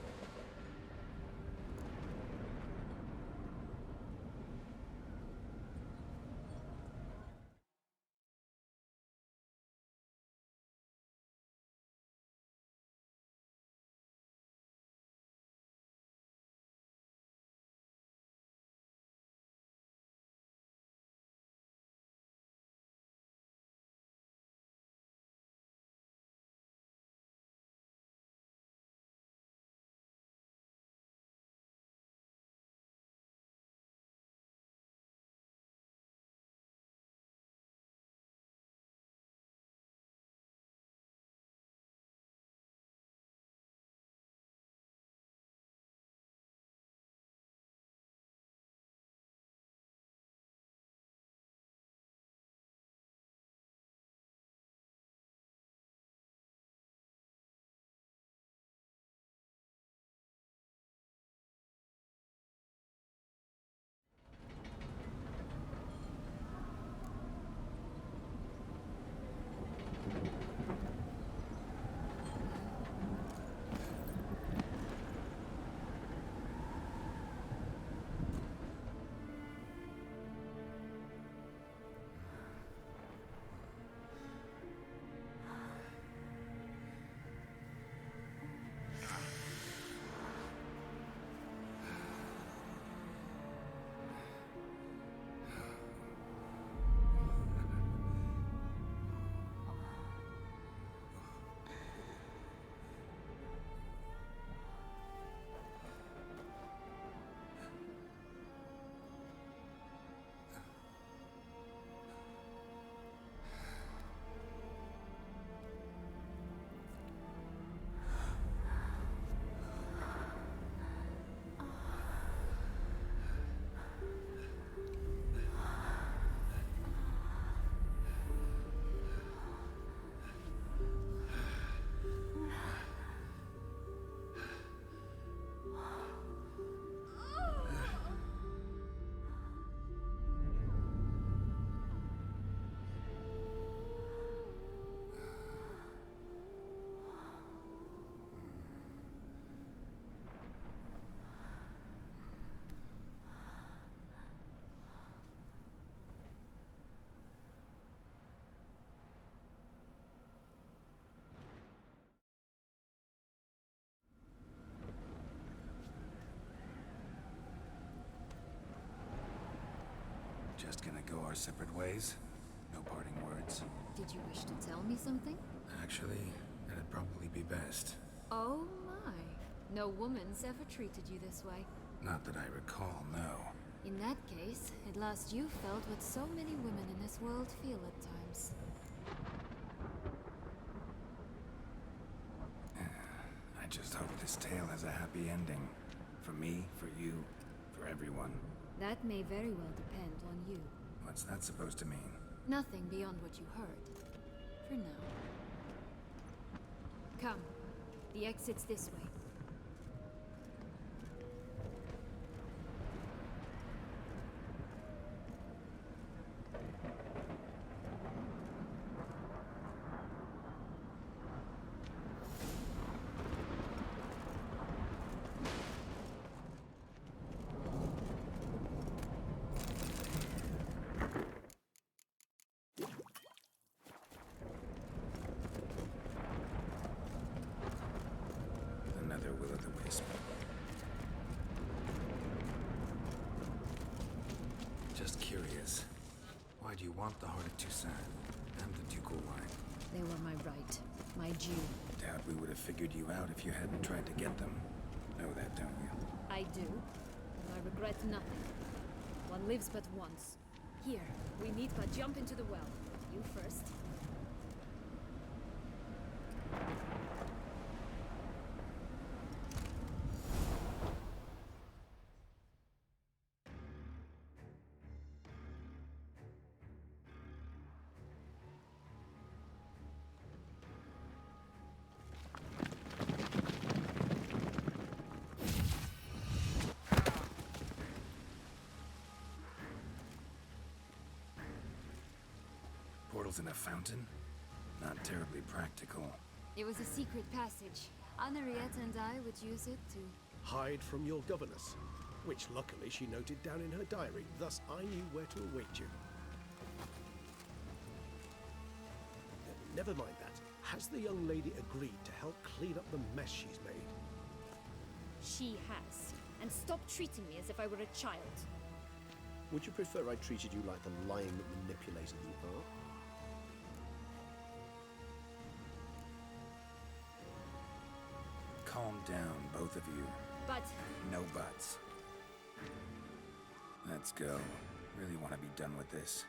Just gonna go our separate ways? No parting words? Did you wish to tell me something? Actually, that'd probably be best. Oh my. No woman's ever treated you this way. Not that I recall, no. In that case, at last you felt what so many women in this world feel at times. I just hope this tale has a happy ending. For me, for you, for everyone. That may very well depend on you. What's that supposed to mean? Nothing beyond what you heard. For now. Come. The exit's this way. want the heart of Toussaint and the ducal line. They were my right, my due. Doubt we would have figured you out if you hadn't tried to get them. Know that, don't you? I do, and I regret nothing. One lives but once. Here, we need but jump into the well. You first. Portals in a fountain? Not terribly practical. It was a secret passage. Henriette and I would use it to... Hide from your governess, which luckily she noted down in her diary, thus I knew where to await you. Never mind that. Has the young lady agreed to help clean up the mess she's made? She has. And stop treating me as if I were a child. Would you prefer I treated you like the lying manipulator you are? Calm down, both of you. But... No buts. Let's go. Really want to be done with this.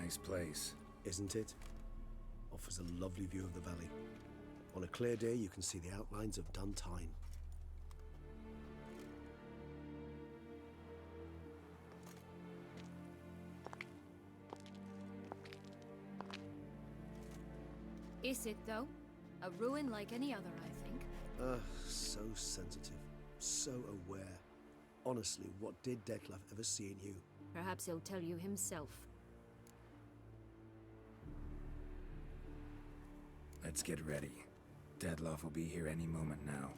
Nice place. Isn't it? Offers a lovely view of the valley. On a clear day, you can see the outlines of Duntine. is it, though? A ruin like any other, I think. So sensitive. So aware. Honestly, what did Detlef ever see in you? Perhaps he'll tell you himself. Let's get ready. Detlef will be here any moment now.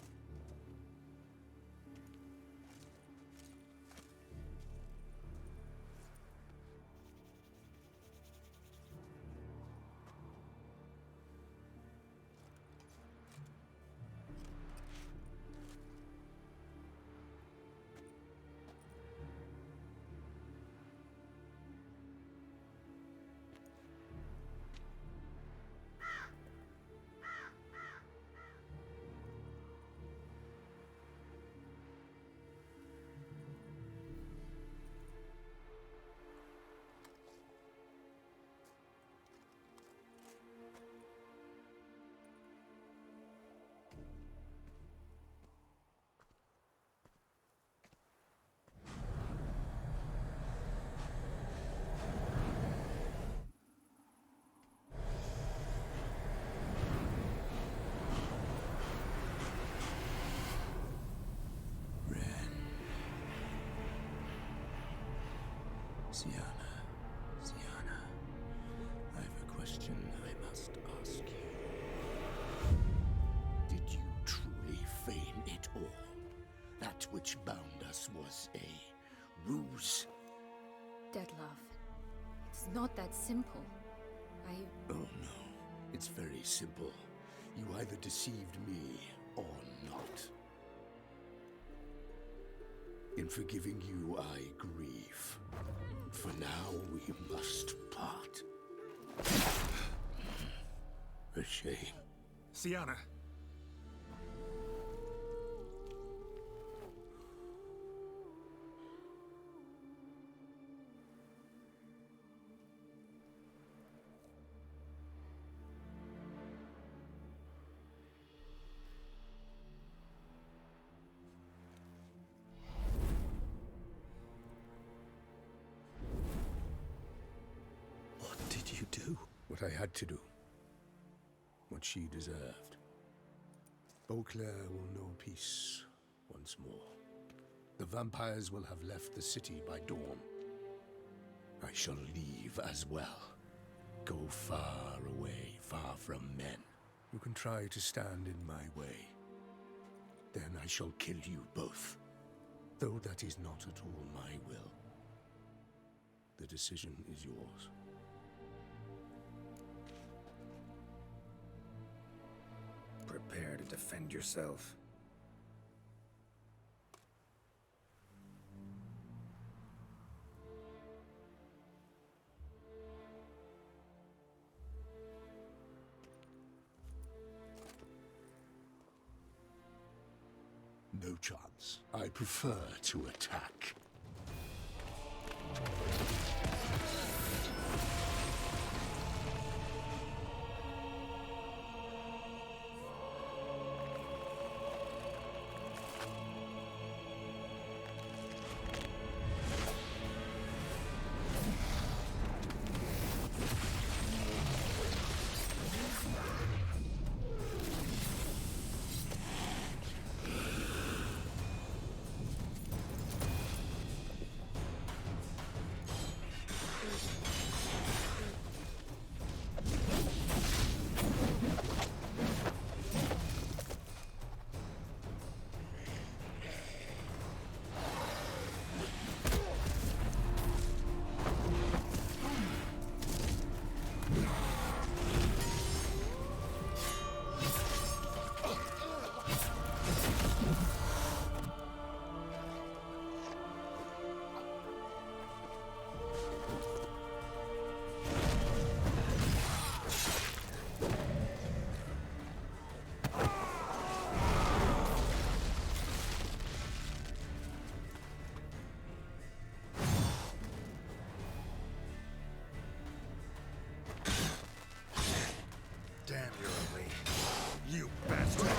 Sienna, I have a question I must ask you. Did you truly feign it all? That which bound us was a ruse? Detlef, it's not that simple. Oh no, it's very simple. You either deceived me or not. In forgiving you, I grieve. For now, we must part. A shame. Sienna. Do? What I had to do. What she deserved. Beauclair will know peace once more. The vampires will have left the city by dawn. I shall leave as well. Go far away, far from men. You can try to stand in my way. Then I shall kill you both. Though that is not at all my will. The decision is yours. Prepare to defend yourself. No chance. I prefer to attack. Damn your ugly. You bastard!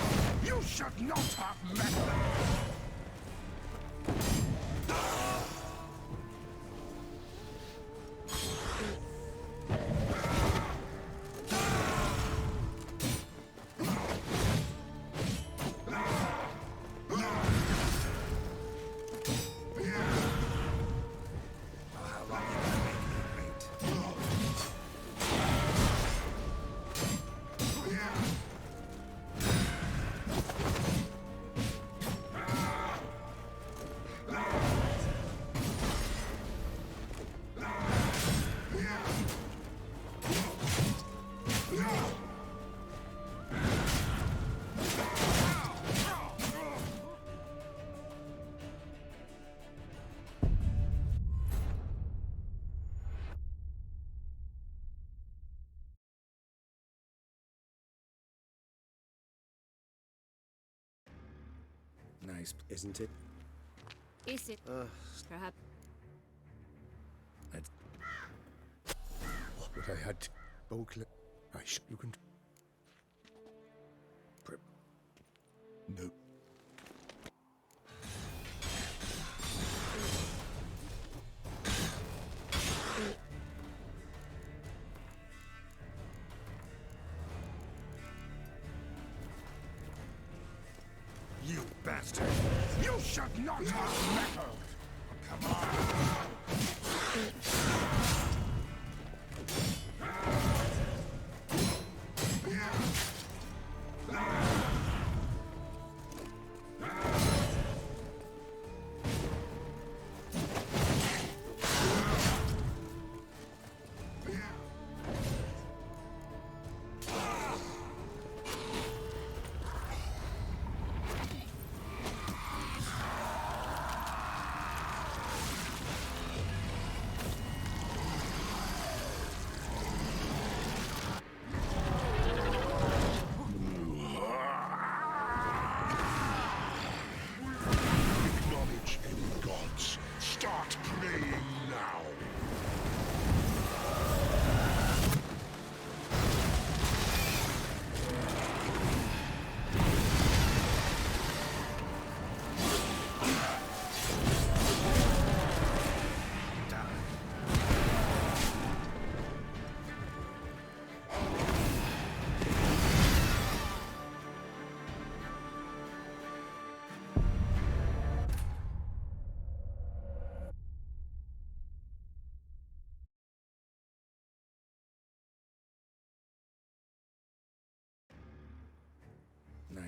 You should not have met them! Nice. Isn't it? Is it? Perhaps. But I had Beauclair. You can. No. You bastard! You should not have meddled! Come on!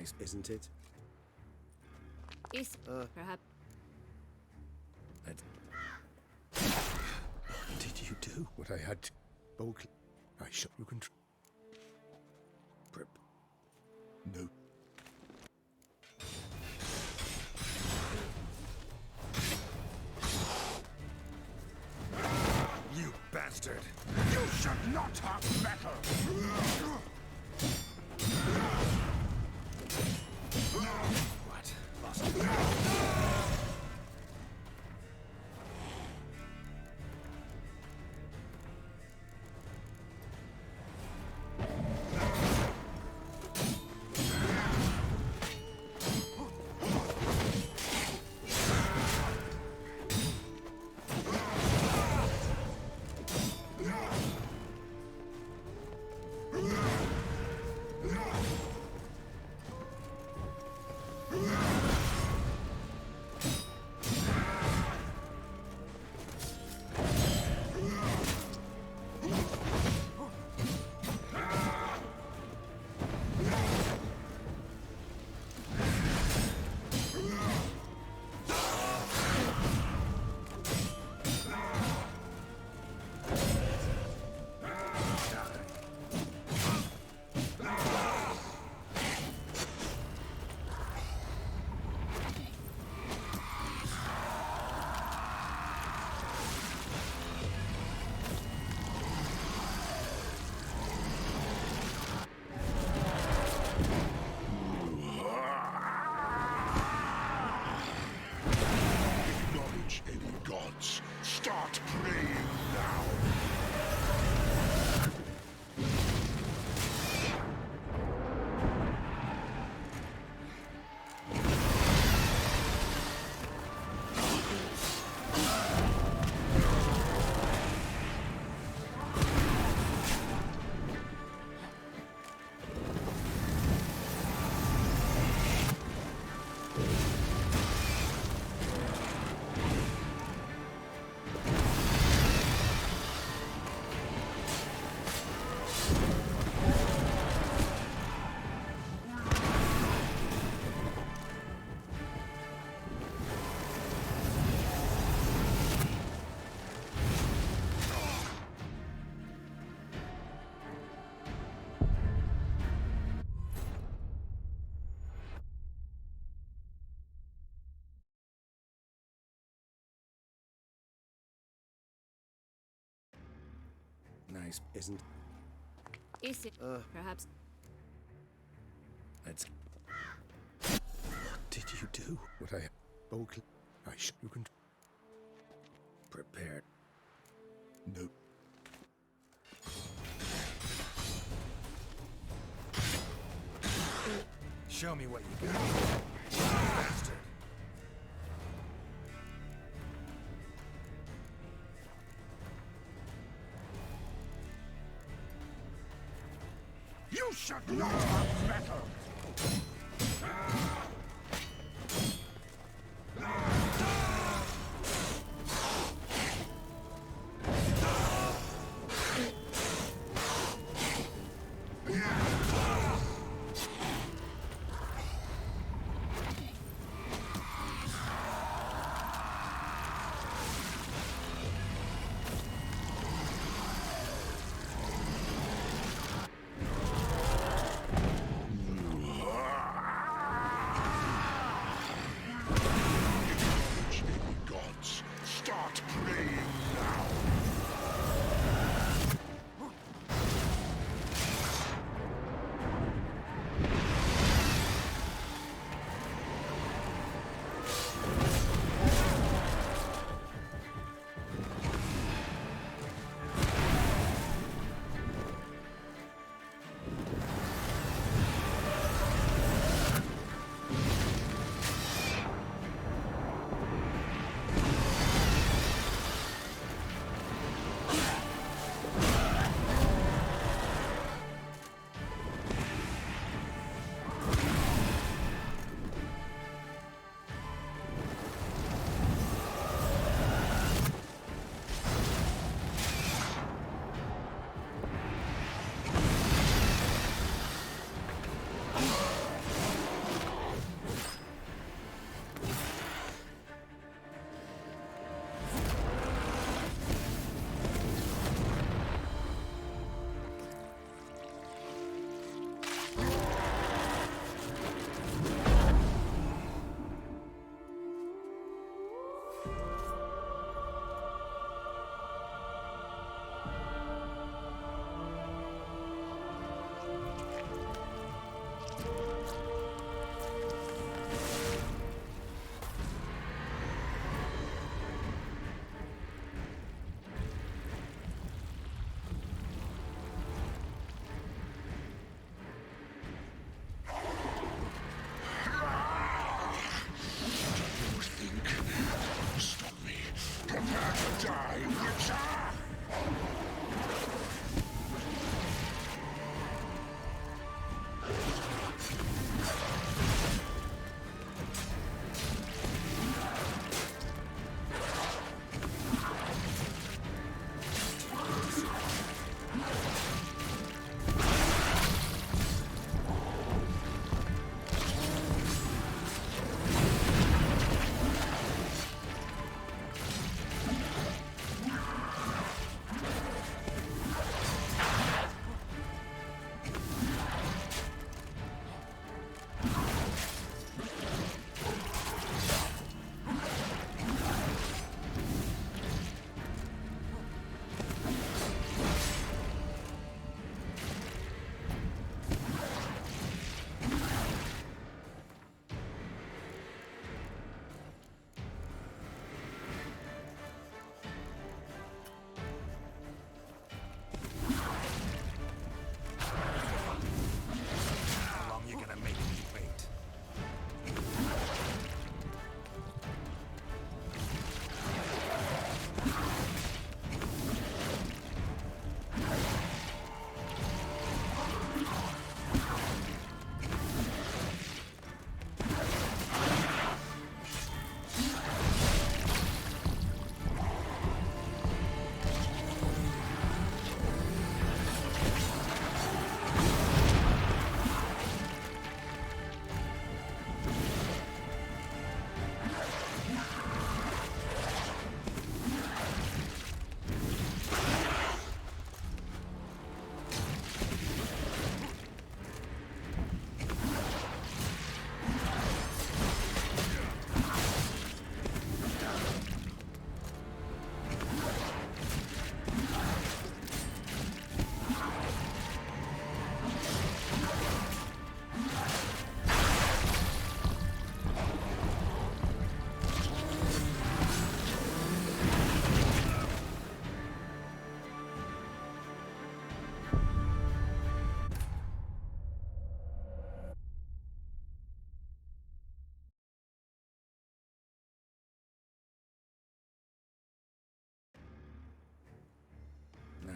Nice, isn't it? Is perhaps Let's... What did you do? What I had to... Bulk... I shall... You can... Prep. No. You bastard! You should not have metal! What? Lost it. Acknowledge any gods. Start praying now. Nice. Isn't... is it perhaps Let's... What did you do? What I... Bulk... I shall... You can... Prepared. No. Show me what you got. Bastard. You should not have metal!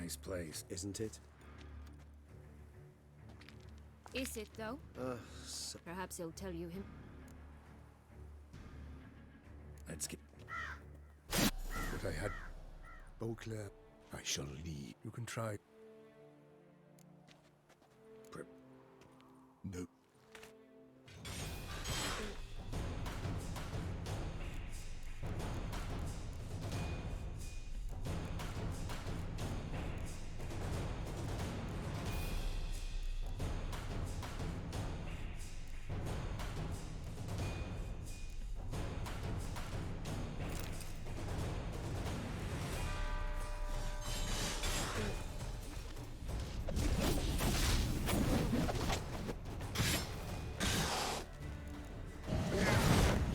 Nice place. Isn't it? Is it, though? So Perhaps he'll tell you him. Let's get... But I had Beauclair. I shall leave. You can try. No.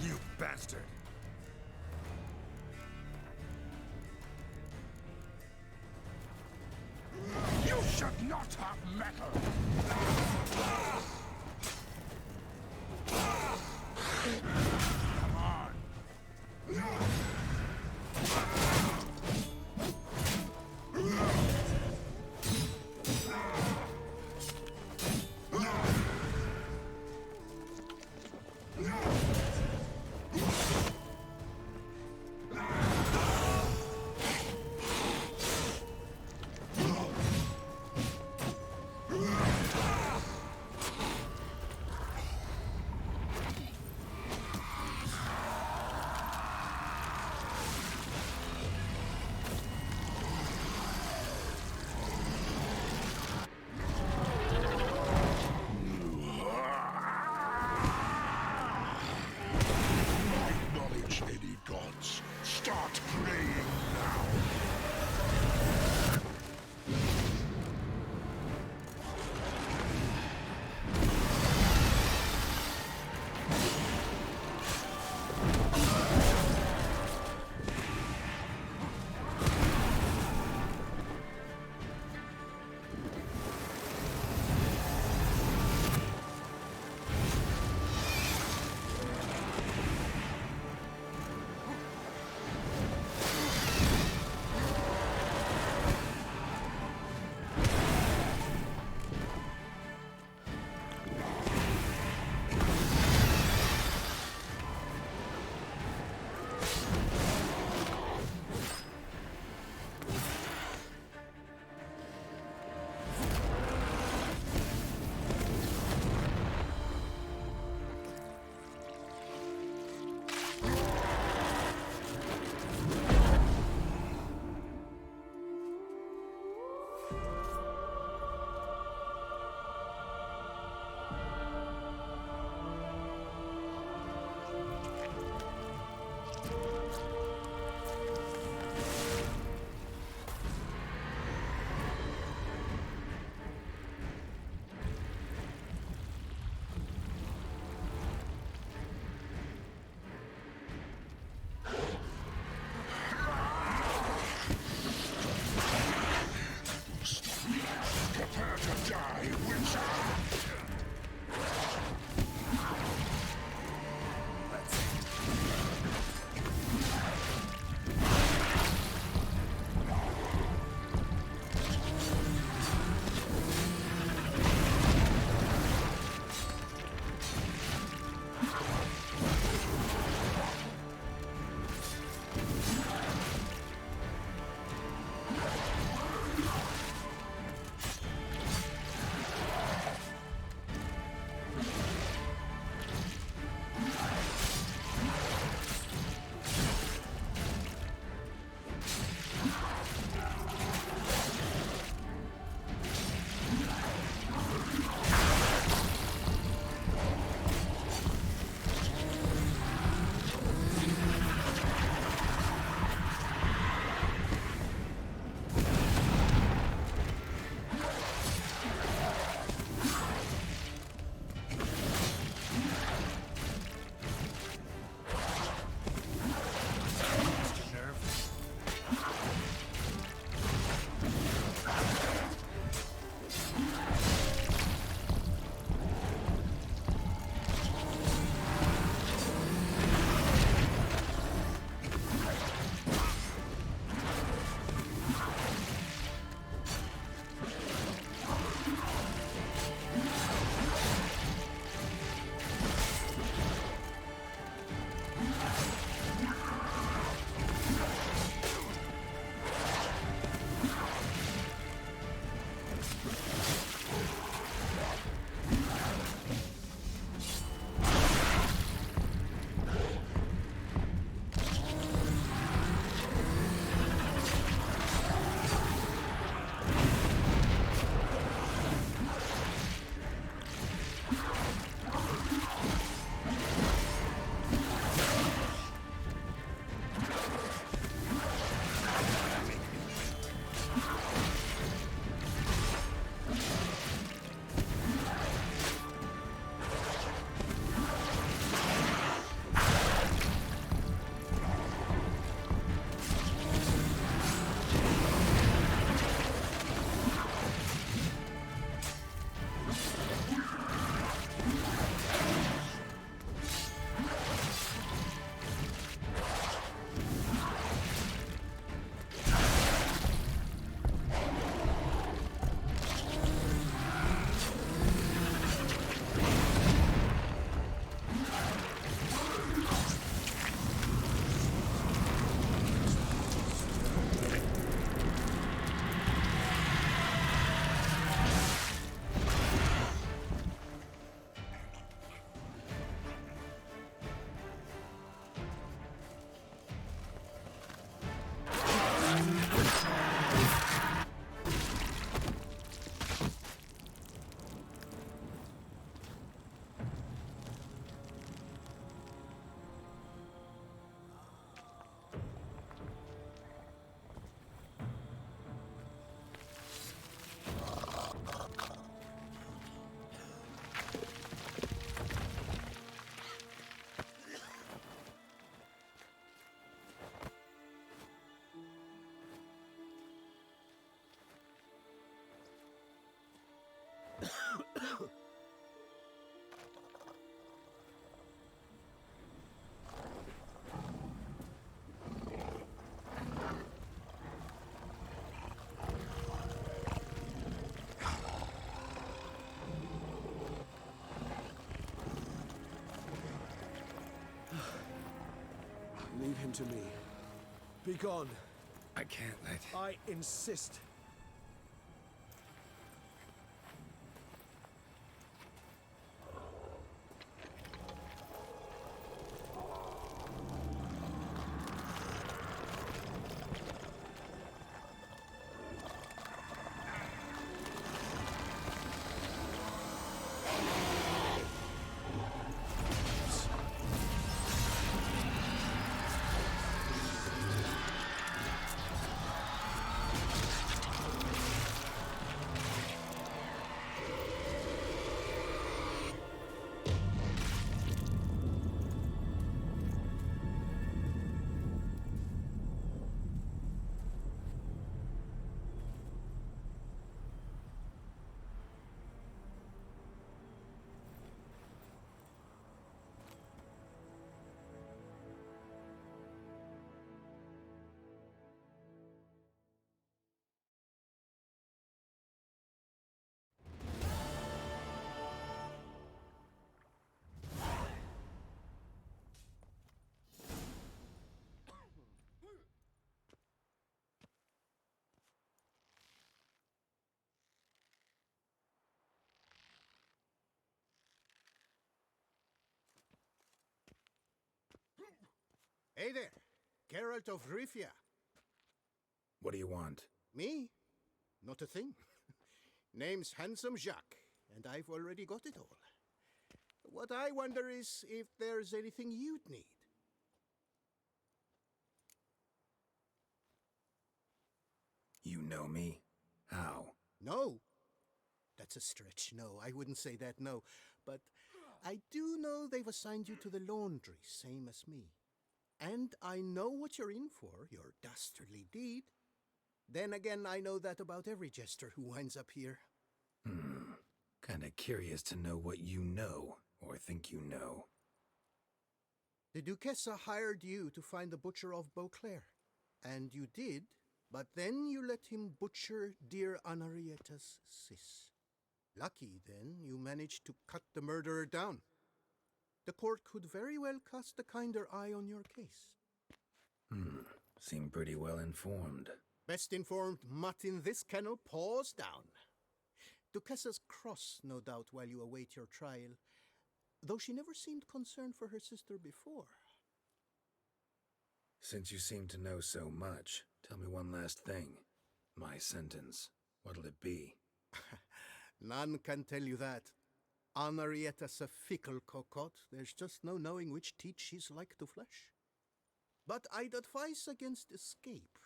You bastard! You should not have metal! Come on! Leave him to me. Be gone. I can't let... I insist. Hey there, Geralt of Rivia. What do you want? Me? Not a thing. Name's Handsome Jacques, and I've already got it all. What I wonder is if there's anything you'd need. You know me? How? No. That's a stretch. No, I wouldn't say that, no. But I do know they've assigned you to the laundry, same as me. And I know what you're in for, your dastardly deed. Then again, I know that about every jester who winds up here. Kinda curious to know what you know, or think you know. The Duchessa hired you to find the butcher of Beauclair. And you did, but then you let him butcher dear Anarietta's sis. Lucky, then, you managed to cut the murderer down. The court could very well cast a kinder eye on your case. Seem pretty well informed. Best informed mutt in this kennel, paws down. Duchessa's cross, no doubt, while you await your trial, though she never seemed concerned for her sister before. Since you seem to know so much, tell me one last thing. My sentence, what'll it be? None can tell you that. Anarietta's a fickle cocotte. There's just no knowing which teat she's like to flesh. But I'd advise against escape.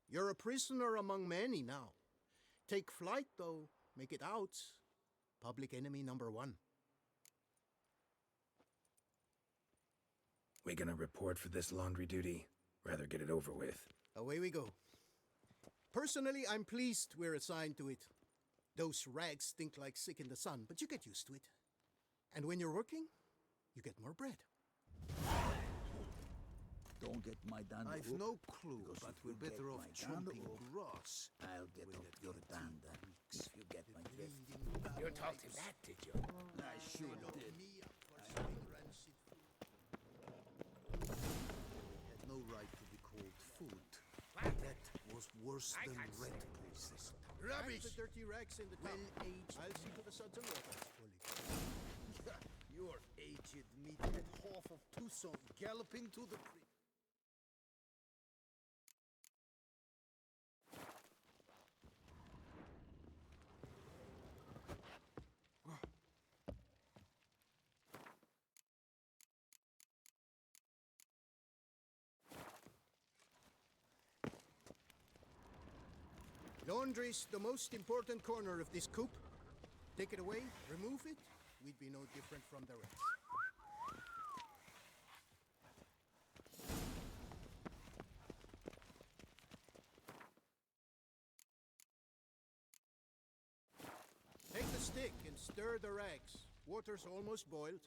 You're a prisoner among many now. Take flight, though. Make it out. Public enemy number one. We gonna report for this laundry duty? Rather get it over with. Away we go. Personally, I'm pleased we're assigned to it. Those rags stink like sick in the sun, but you get used to it. And when you're working, you get more bread. Don't get my dand I've up, no clue, because but if we're you get better off my dand chomping up, grass. I'll get when up it your got dand tea. if you get my drift. You told him that, did you? I sure did. Had no right to be called food. That was worse than red poison. Rubbish! The dirty rags in the tub. Well aged. I'll see to the suds and water. Your aged meathead half of Tucson galloping to the creek. Laundry's the most important corner of this coop. Take it away, remove it, we'd be no different from the rest. Take the stick and stir the rags. Water's almost boiled.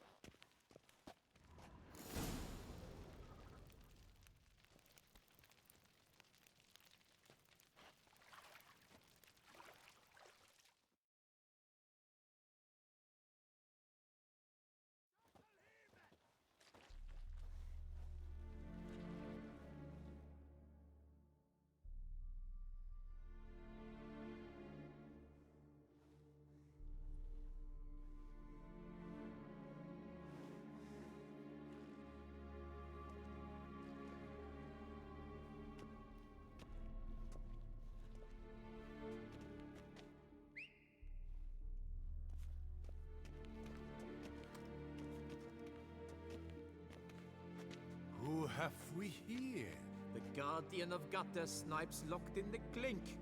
have we here? The Guardian of Gutter snipes locked in the clink.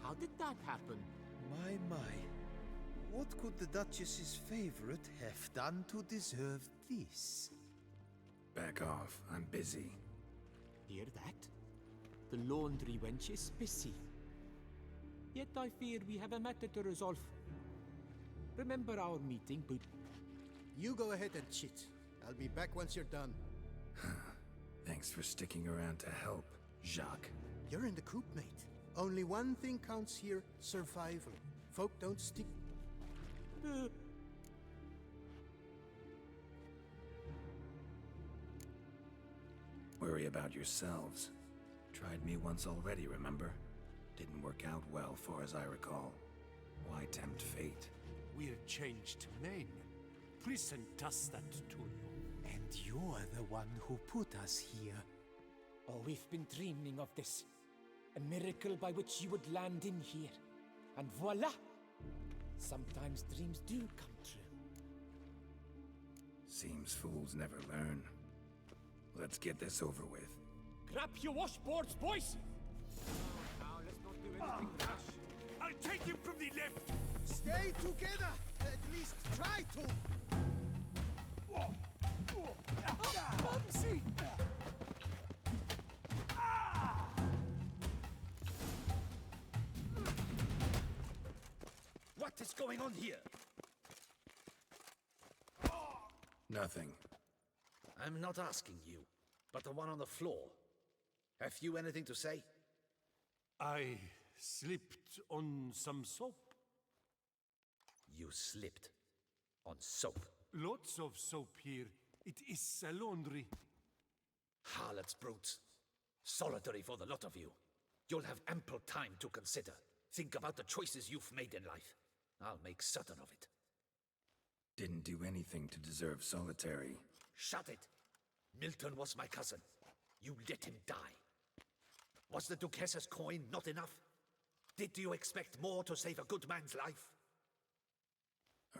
How did that happen? My. What could the Duchess's favorite have done to deserve this? Back off. I'm busy. Hear that? The laundry wench is busy. Yet I fear we have a matter to resolve. Remember our meeting, but... You go ahead and cheat. I'll be back once you're done. Thanks for sticking around to help, Jacques. You're in the coop, mate. Only one thing counts here, survival. Folk don't stick... Worry about yourselves. Tried me once already, remember? Didn't work out well, far as I recall. Why tempt fate? We're changed men. Prison does that to you. And you're the one who put us here. Oh, we've been dreaming of this. A miracle by which you would land in here. And voila! Sometimes dreams do come true. Seems fools never learn. Let's get this over with. Grab your washboards, boys! Now, let's not do anything rash. I'll take him from the left. Stay together! At least try to! Bumsy! What is going on here? Nothing. I'm not asking you, but the one on the floor. Have you anything to say? I slipped on some soap. You slipped on soap. Lots of soap here. It is a laundry. Harlots, brutes. Solitary for the lot of you. You'll have ample time to consider. Think about the choices you've made in life. I'll make certain of it. Didn't do anything to deserve solitary. Shut it! Milton was my cousin. You let him die. Was the Duchess's coin not enough? Did you expect more to save a good man's life?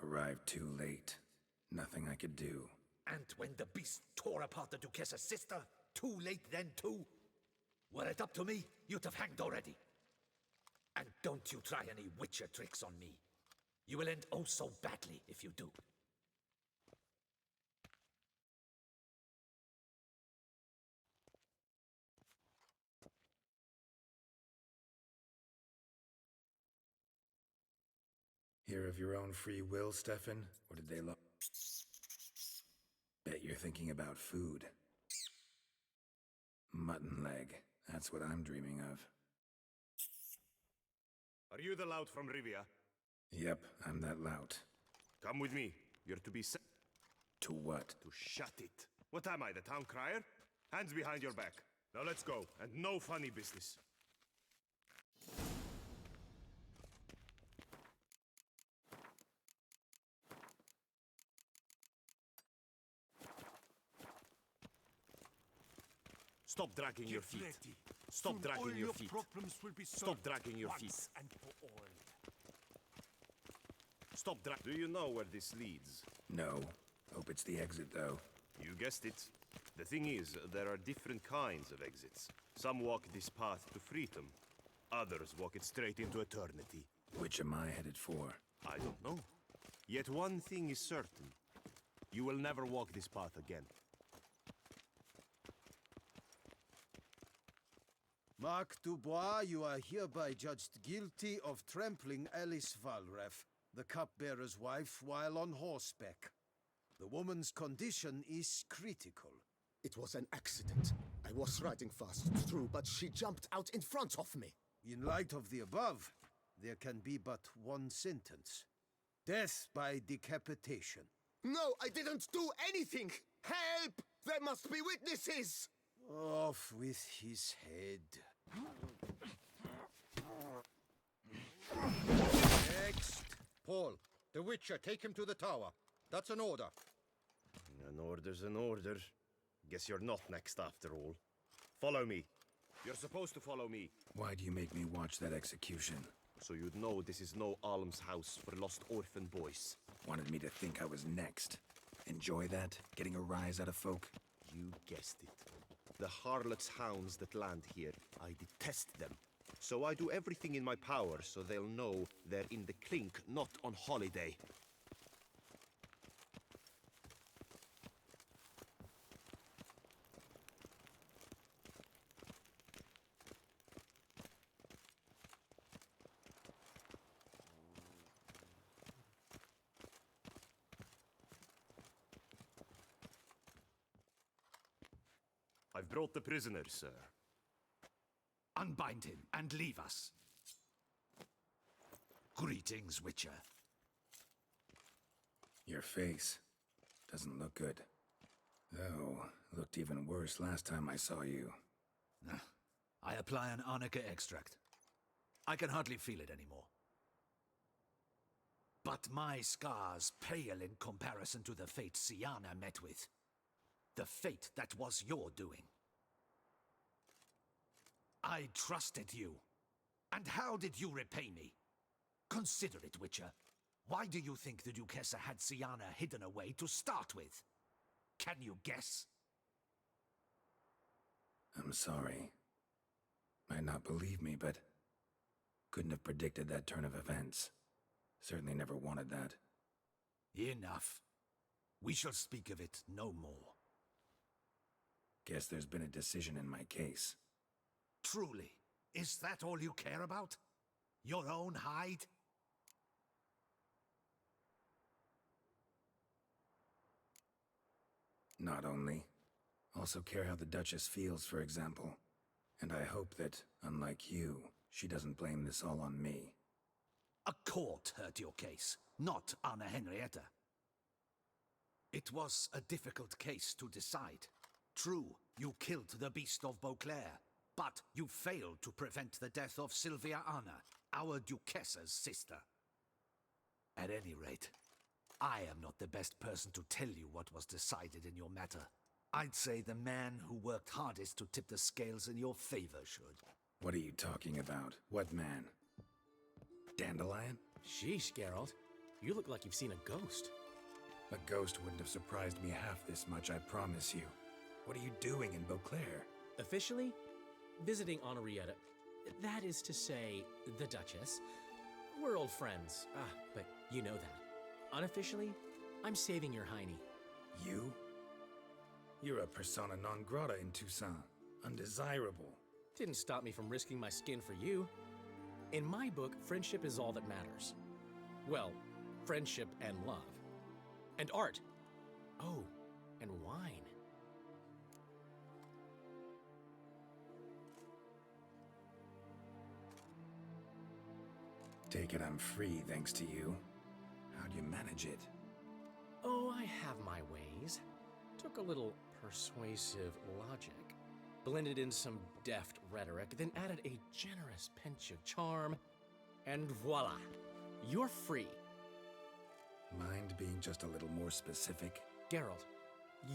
Arrived too late. Nothing I could do. And when the beast tore apart the Duchess's sister, too late then too? Were it up to me, you'd have hanged already. And don't you try any witcher tricks on me. You will end oh so badly if you do. Here of your own free will, Stefan? Or did they Bet you're thinking about food. Mutton leg. That's what I'm dreaming of. Are you the lout from Rivia? Yep, I'm that lout. Come with me. You're to be sent. To what? To shut it. What am I, the town crier? Hands behind your back. Now let's go, and no funny business. Stop dragging your feet. Ready. Stop Soon dragging all your feet. Problems will be Stop solved dragging your once feet. and for all. Stop Do you know where this leads? No. Hope it's the exit, though. You guessed it. The thing is, there are different kinds of exits. Some walk this path to freedom. Others walk it straight into eternity. Which am I headed for? I don't know. Yet one thing is certain. You will never walk this path again. Mark Dubois, you are hereby judged guilty of trampling Alice Valref, the cupbearer's wife, while on horseback. The woman's condition is critical. It was an accident. I was riding fast, it's true, but she jumped out in front of me. In light of the above, there can be but one sentence. Death by decapitation. No, I didn't do anything! Help! There must be witnesses! Off with his head. Next! Paul, the Witcher, take him to the tower. That's an order. An order's an order. Guess you're not next after all. Follow me. You're supposed to follow me. Why do you make me watch that execution? So you'd know this is no almshouse for lost orphan boys. Wanted me to think I was next. Enjoy that? Getting a rise out of folk? You guessed it. The harlots' hounds that land here, I detest them. So I do everything in my power so they'll know they're in the clink, not on holiday. I've brought the prisoner, sir. Unbind him and leave us. Greetings, Witcher. Your face doesn't look good. Though, looked even worse last time I saw you. I apply an arnica extract. I can hardly feel it anymore. But my scars pale in comparison to the fate Siana met with. The fate that was your doing. I trusted you. And how did you repay me? Consider it, Witcher. Why do you think the Duchessa had Siana hidden away to start with? Can you guess? I'm sorry. Might not believe me, but couldn't have predicted that turn of events. Certainly never wanted that. Enough. We shall speak of it no more. Guess there's been a decision in my case. Truly, is that all you care about? Your own hide? Not only. Also care how the Duchess feels, for example. And I hope that, unlike you, she doesn't blame this all on me. A court heard your case, not Anna Henrietta. It was a difficult case to decide. True, you killed the beast of Beauclair, but you failed to prevent the death of Sylvia Anna, our Duchessa's sister. At any rate, I am not the best person to tell you what was decided in your matter. I'd say the man who worked hardest to tip the scales in your favor should. What are you talking about? What man? Dandelion? Sheesh, Geralt. You look like you've seen a ghost. A ghost wouldn't have surprised me half this much, I promise you. What are you doing in Beauclair? Officially, visiting Henrietta. That is to say, the Duchess. We're old friends. But you know that. Unofficially, I'm saving your hiney. You? You're a persona non grata in Toussaint. Undesirable. Didn't stop me from risking my skin for you. In my book, friendship is all that matters. Well, friendship and love. And art. Oh, and wine. Take it I'm free thanks to you. How'd you manage it? Oh, I have my ways. Took a little persuasive logic, blended in some deft rhetoric, then added a generous pinch of charm, and voila! You're free. Mind being just a little more specific? Geralt,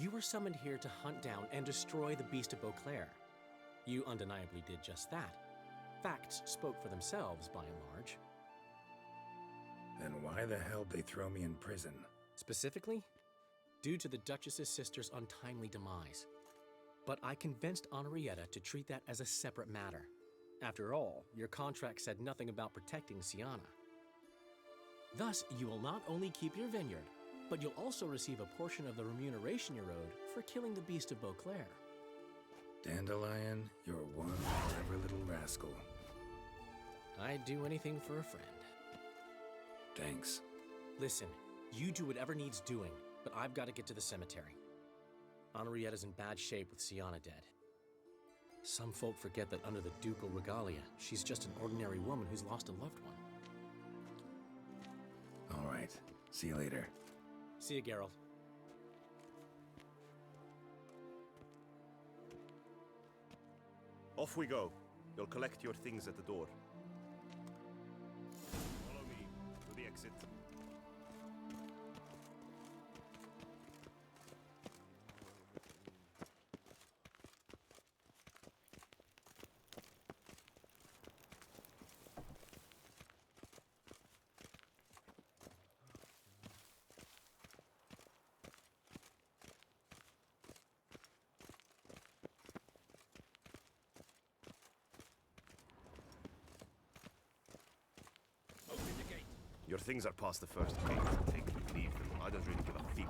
you were summoned here to hunt down and destroy the Beast of Beauclair. You undeniably did just that. Facts spoke for themselves, by and large. Then why the hell'd they throw me in prison? Specifically, due to the Duchess's sister's untimely demise. But I convinced Henrietta to treat that as a separate matter. After all, your contract said nothing about protecting Siana. Thus, you will not only keep your vineyard, but you'll also receive a portion of the remuneration you're owed for killing the Beast of Beauclair. Dandelion, you're one clever little rascal. I'd do anything for a friend. Thanks. Listen, you do whatever needs doing, but I've got to get to the cemetery. Henrietta's in bad shape with Siana dead. Some folk forget that under the ducal regalia, she's just an ordinary woman who's lost a loved one. All right. See you later. See you, Geralt. Off we go. You'll collect your things at the door. Follow me to the exit. Your things are past the first gate. Take them, leave them. I don't really give a fig.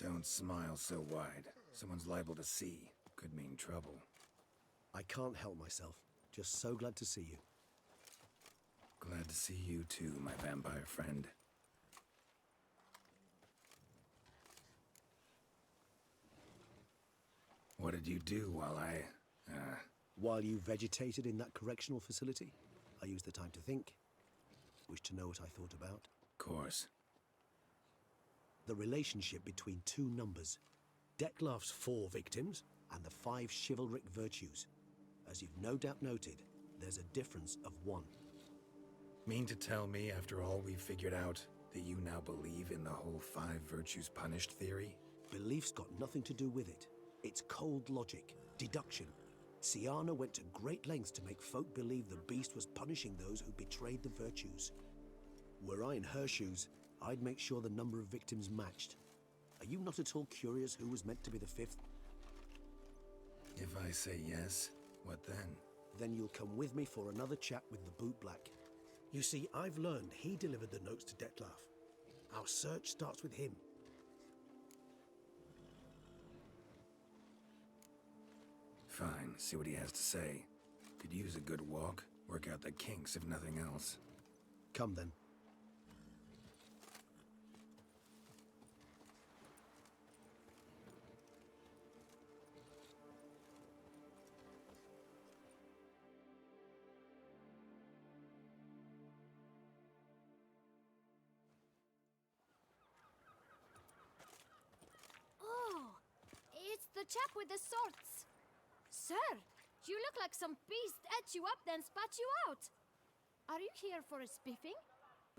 Don't smile so wide. Someone's liable to see. Could mean trouble. I can't help myself. Just so glad to see you. Glad to see you too, my vampire friend. What did you do while While you vegetated in that correctional facility, I used the time to think. Wish to know what I thought about? Course. The relationship between two numbers. Dettlaff's 4 victims and the 5 chivalric virtues. As you've no doubt noted, there's a difference of 1. Mean to tell me, after all we've figured out, that you now believe in the whole 5 virtues punished theory? Belief's got nothing to do with it. It's cold logic, deduction. Siana went to great lengths to make folk believe the beast was punishing those who betrayed the virtues. Were I in her shoes, I'd make sure the number of victims matched. Are you not at all curious who was meant to be the 5th? If I say yes, what then? Then you'll come with me for another chat with the Boot Black. You see, I've learned he delivered the notes to Dettlaff. Our search starts with him. Fine, see what he has to say. Could use a good walk, work out the kinks if nothing else. Come then. The chap with the swords. Sir, you look like some beast ate you up then spat you out. Are you here for a spiffing?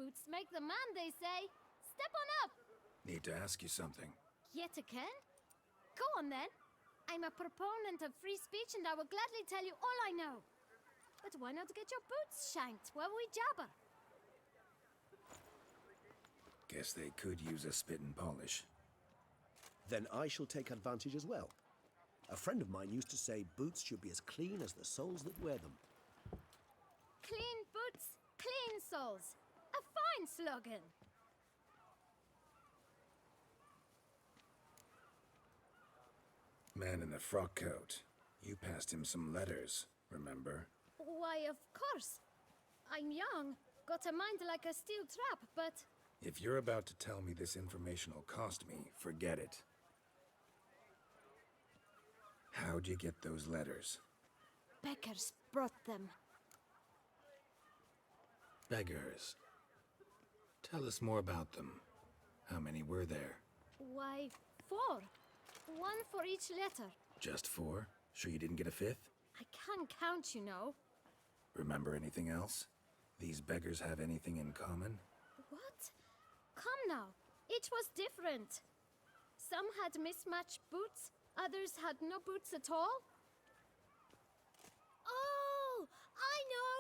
Boots make the man, they say. Step on up. Need to ask you something. Yet again? Go on then. I'm a proponent of free speech and I will gladly tell you all I know. But why not get your boots shanked while we jabber? Guess they could use a spit and polish. Then I shall take advantage as well. A friend of mine used to say boots should be as clean as the soles that wear them. Clean boots, clean soles. A fine slogan. Man in the frock coat. You passed him some letters, remember? Why, of course. I'm young, got a mind like a steel trap, but... If you're about to tell me this information will cost me, forget it. How'd you get those letters? Beggars brought them. Beggars. Tell us more about them. How many were there? Why, 4. 1 for each letter. Just 4? Sure you didn't get a 5th? I can't count, you know. Remember anything else? These beggars have anything in common? What? Come now. Each was different. Some had mismatched boots. Others had no boots at all. Oh, I know!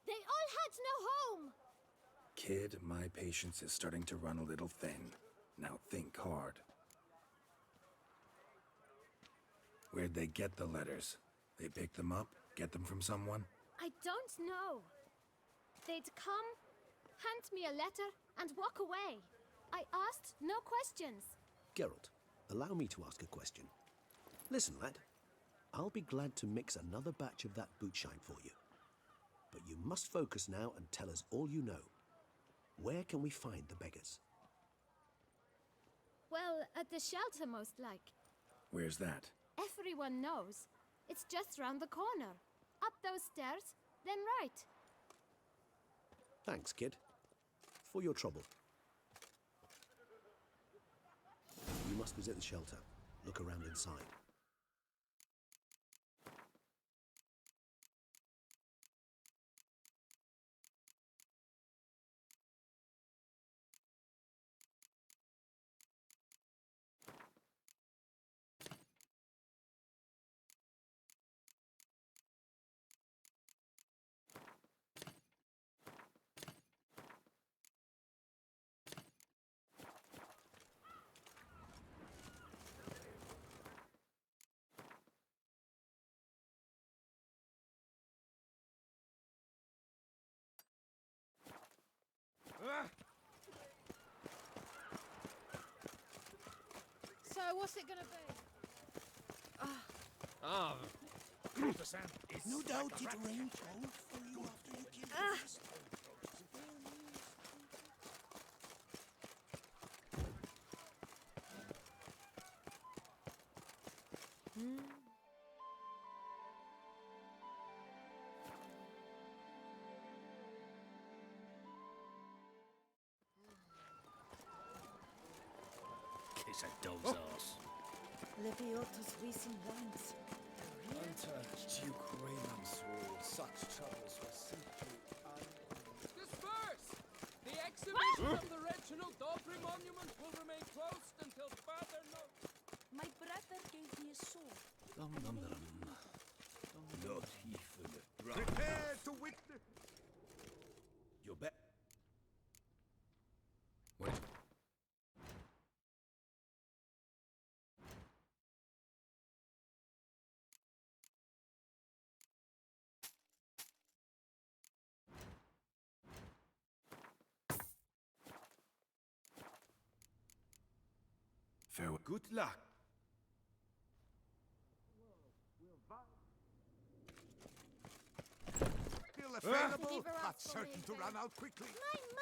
They all had no home! Kid, my patience is starting to run a little thin. Now think hard. Where'd they get the letters? They pick them up? Get them from someone? I don't know. They'd come, hand me a letter, and walk away. I asked no questions. Geralt, allow me to ask a question. Listen, lad. I'll be glad to mix another batch of that bootshine for you. But you must focus now and tell us all you know. Where can we find the beggars? Well, at the shelter, most like. Where's that? Everyone knows. It's just round the corner. Up those stairs, then right. Thanks, kid. For your trouble. You must visit the shelter. Look around inside. So, what's it gonna be? No doubt it rained cold for you after you killed the sister. Kiss a dove's arse. Leviota's recent lines. Under Duke Raymond's rule, such troubles were simply Disperse! The exhibition of the Reginald Daubry monument will remain closed until further notice. My brother gave me a sword. Not even a Prepare to witness. You bet. What? Farewell. Good luck. Still available, but certain to run out quickly.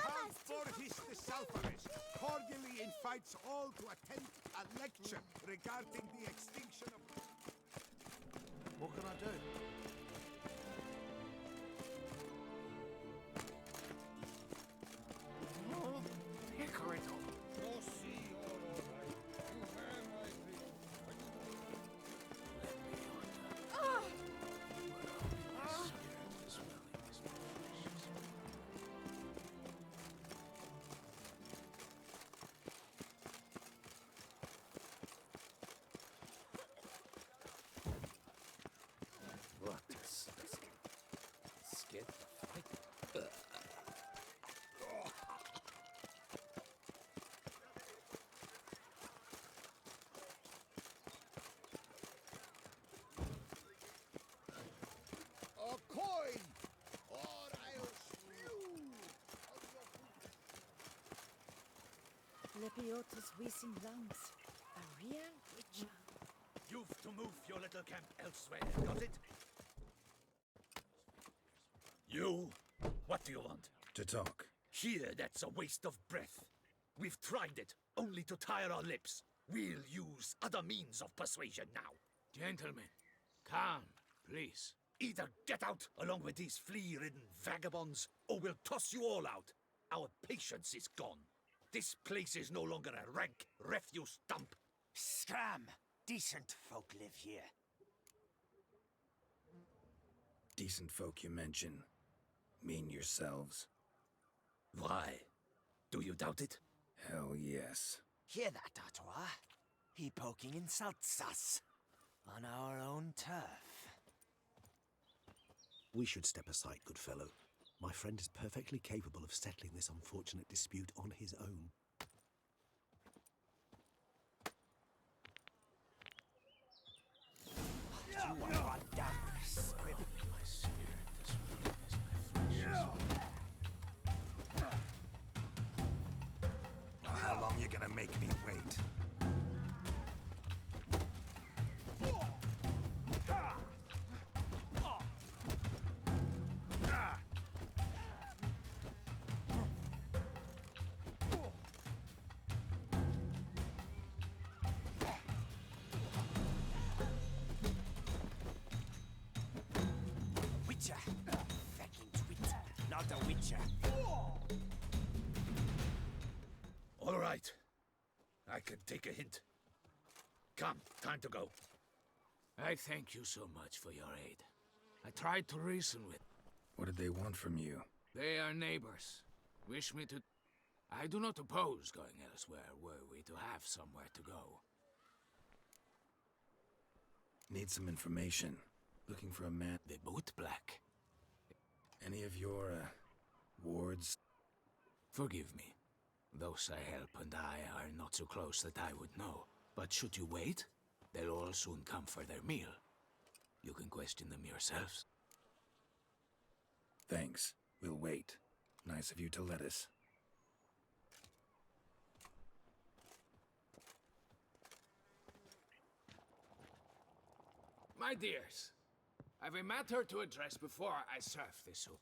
mama's Count Borges the Sulphurist cordially invites all to attend a lecture regarding the extinction of... What can I do? What a skid fight. A coin! Or I'll spew! Leviota's wheezing lungs. A real witcher. You've to move your little camp elsewhere, got it? You? What do you want? To talk. Here, that's a waste of breath. We've tried it, only to tire our lips. We'll use other means of persuasion now. Gentlemen, calm, please. Either get out along with these flea-ridden vagabonds, or we'll toss you all out. Our patience is gone. This place is no longer a rank refuse dump. Scram! Decent folk live here. Decent folk you mention. Mean yourselves. Why? Do you doubt it? Hell yes. Hear that, Artois? He poking insults us. On our own turf. We should step aside, good fellow. My friend is perfectly capable of settling this unfortunate dispute on his own. you a goddamn script. Well, how long you gonna make me wait? Witcher. Fucking twit. Not a witcher. All right. I can take a hint. Come, time to go. I thank you so much for your aid. I tried to reason with... What did they want from you? They are neighbors. Wish me to... I do not oppose going elsewhere, were we to have somewhere to go. Need some information. Looking for a man. The boot black. Any of your, wards? Forgive me. Those I help and I are not so close that I would know. But should you wait, they'll all soon come for their meal. You can question them yourselves. Thanks. We'll wait. Nice of you to let us. My dears, I've a matter to address before I serve this soup.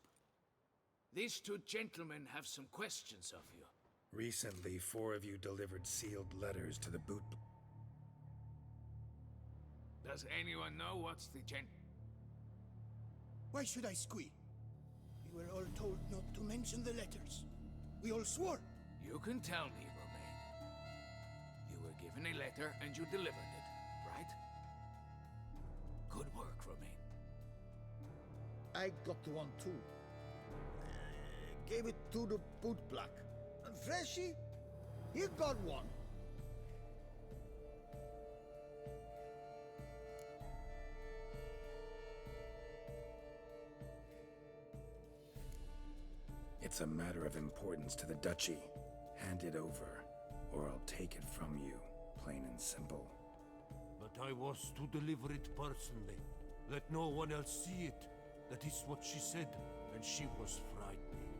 These two gentlemen have some questions of you. Recently, 4 of you delivered sealed letters to the boot... Does anyone know what's the Why should I squeal? We were all told not to mention the letters. We all swore. You can tell me, Romain. You were given a letter and you delivered it, right? Good work, Romain. I got one too. Gave it to the boot black. And Freshy, he got one. It's a matter of importance to the duchy. Hand it over, or I'll take it from you, plain and simple. But I was to deliver it personally. Let no one else see it. That is what she said, and she was frightening.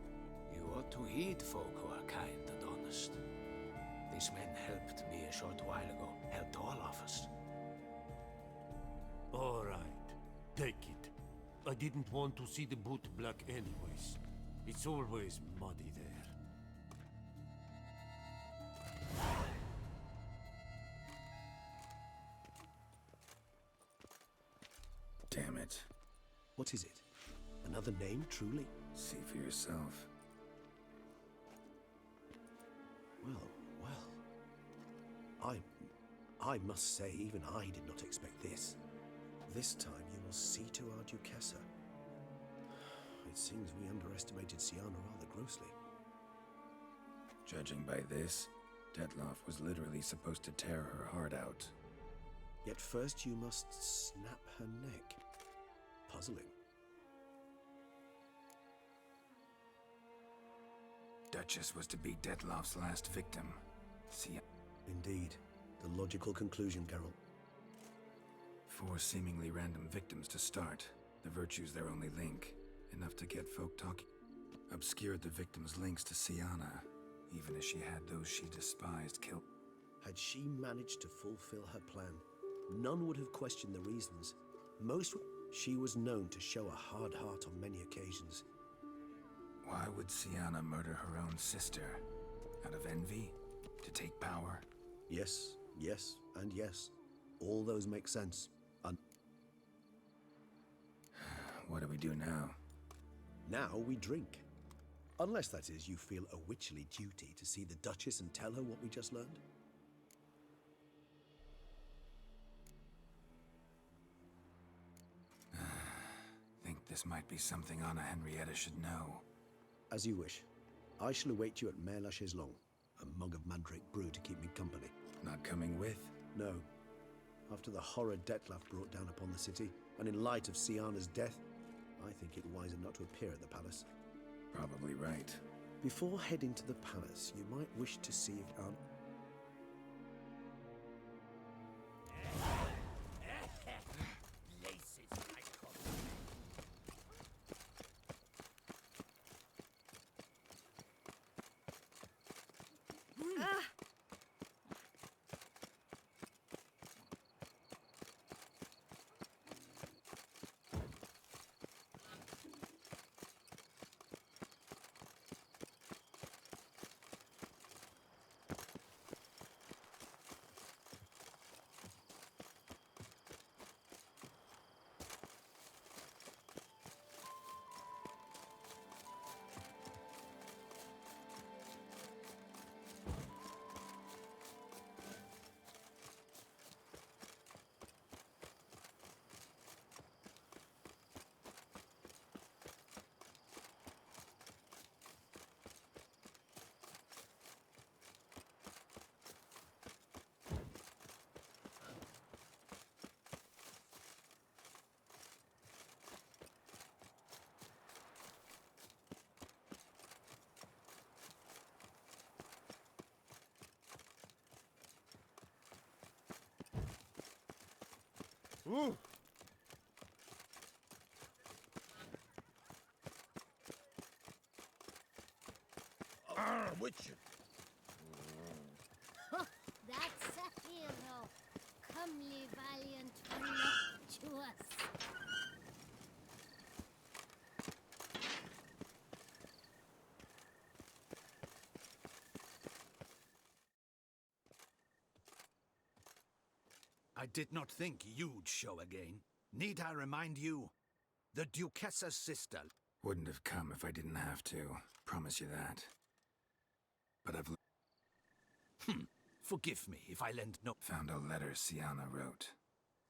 You ought to heed folk who are kind and honest. These men helped me a short while ago, helped all of us. All right, take it. I didn't want to see the boot black anyways. It's always muddy there. Damn it. What is it? Another name, truly? See for yourself. Well. I must say, even I did not expect this. This time you will see to our Duchessa. It seems we underestimated Siana rather grossly. Judging by this, Detloff was literally supposed to tear her heart out. Yet first you must snap her neck. Puzzling. Duchess was to be Detloff's last victim. Indeed. The logical conclusion, Carol. 4 seemingly random victims to start. The virtue's their only link. Enough to get folk talking. Obscured the victim's links to Siana, even as she had those she despised killed. Had she managed to fulfill her plan, none would have questioned the reasons. She was known to show a hard heart on many occasions. Why would Siana murder her own sister? Out of envy? To take power? Yes, yes, and yes. All those make sense. What do we do now? Now we drink. Unless, that is, you feel a witcherly duty to see the Duchess and tell her what we just learned. Think this might be something Anna Henrietta should know. As you wish. I shall await you at Mère la Chaiselongue. A mug of mandrake brew to keep me company. Not coming with? No. After the horror Detloff brought down upon the city, and in light of Siana's death, I think it wiser not to appear at the palace. Probably right. Before heading to the palace, you might wish to see if Aunt... Ooh. Witcher. That's a hero. Comely, valiant, voluptuous. I did not think you'd show again. Need I remind you? The Duchessa's sister. Wouldn't have come if I didn't have to. Promise you that. But I've... Forgive me if I lend no... Found a letter Siana wrote.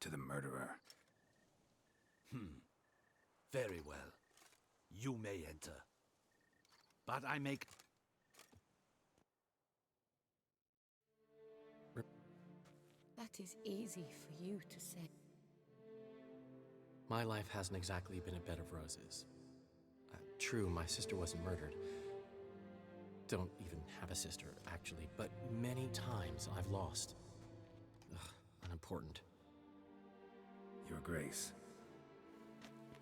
To the murderer. Very well. You may enter. But I make... That is easy for you to say. My life hasn't exactly been a bed of roses. True, my sister wasn't murdered. Don't even have a sister, actually, but many times I've lost. Ugh, unimportant. Your Grace.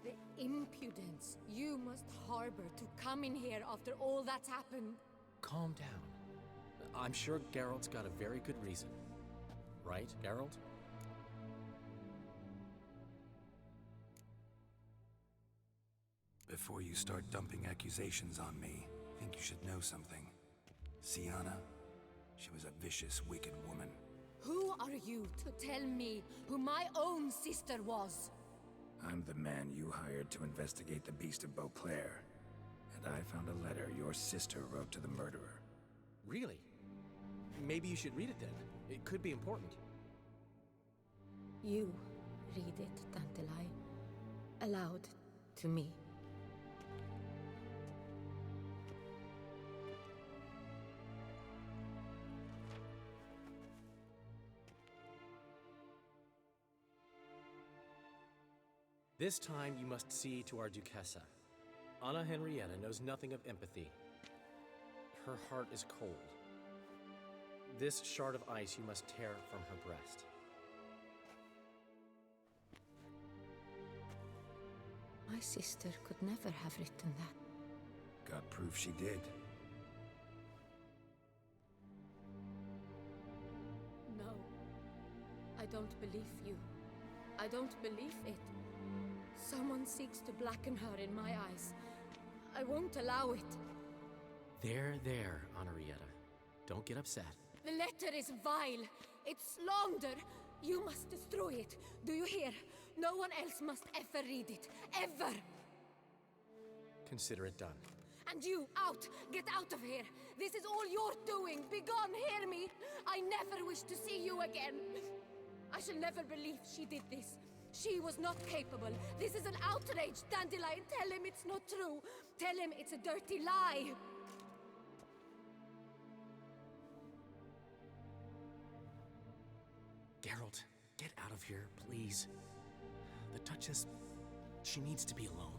The impudence you must harbor to come in here after all that's happened. Calm down. I'm sure Geralt's got a very good reason. Right, Geralt? Before you start dumping accusations on me, I think you should know something. Siana, she was a vicious, wicked woman. Who are you to tell me who my own sister was? I'm the man you hired to investigate the Beast of Beauclair. And I found a letter your sister wrote to the murderer. Really? Maybe you should read it then. It could be important. You read it, Dantelai, aloud to me. This time you must see to our Duchessa. Anna Henrietta knows nothing of empathy. Her heart is cold. This shard of ice you must tear from her breast. My sister could never have written that. Got proof she did. No. I don't believe you. I don't believe it. Someone seeks to blacken her in my eyes. I won't allow it. There, Henrietta. Don't get upset. The letter is vile. It's slander. You must destroy it. Do you hear? No one else must ever read it. Ever! Consider it done. And you, out! Get out of here! This is all you're doing! Begone, hear me! I never wish to see you again! I shall never believe she did this. She was not capable. This is an outrage, Dandelion. Tell him it's not true. Tell him it's a dirty lie. Geralt, get out of here, please. The Duchess, she needs to be alone.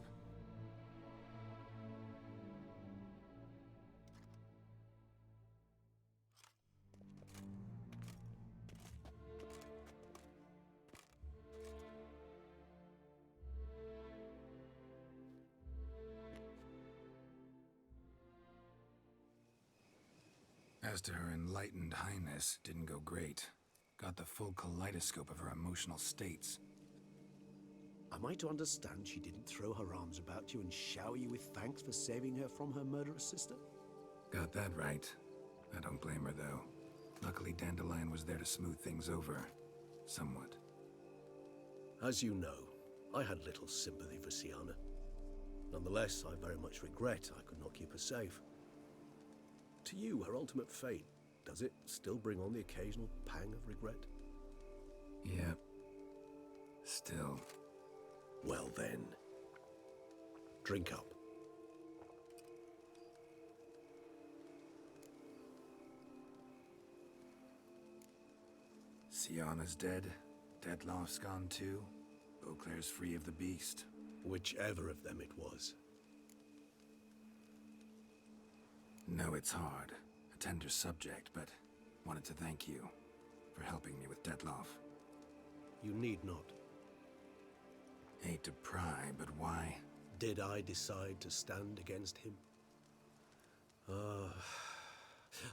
As to her enlightened highness, didn't go great. Got the full kaleidoscope of her emotional states. Am I to understand she didn't throw her arms about you and shower you with thanks for saving her from her murderous sister? Got that right. I don't blame her, though. Luckily, Dandelion was there to smooth things over. Somewhat. As you know, I had little sympathy for Siana. Nonetheless, I very much regret I could not keep her safe. To you, her ultimate fate, does it still bring on the occasional pang of regret? Yep. Still. Well then, drink up. Siana's dead. Deadloff's gone too. Beauclair's free of the beast. Whichever of them it was. No, it's hard. A tender subject, but wanted to thank you for helping me with Dettlaff. You need not. Hate to pry, but why? Did I decide to stand against him?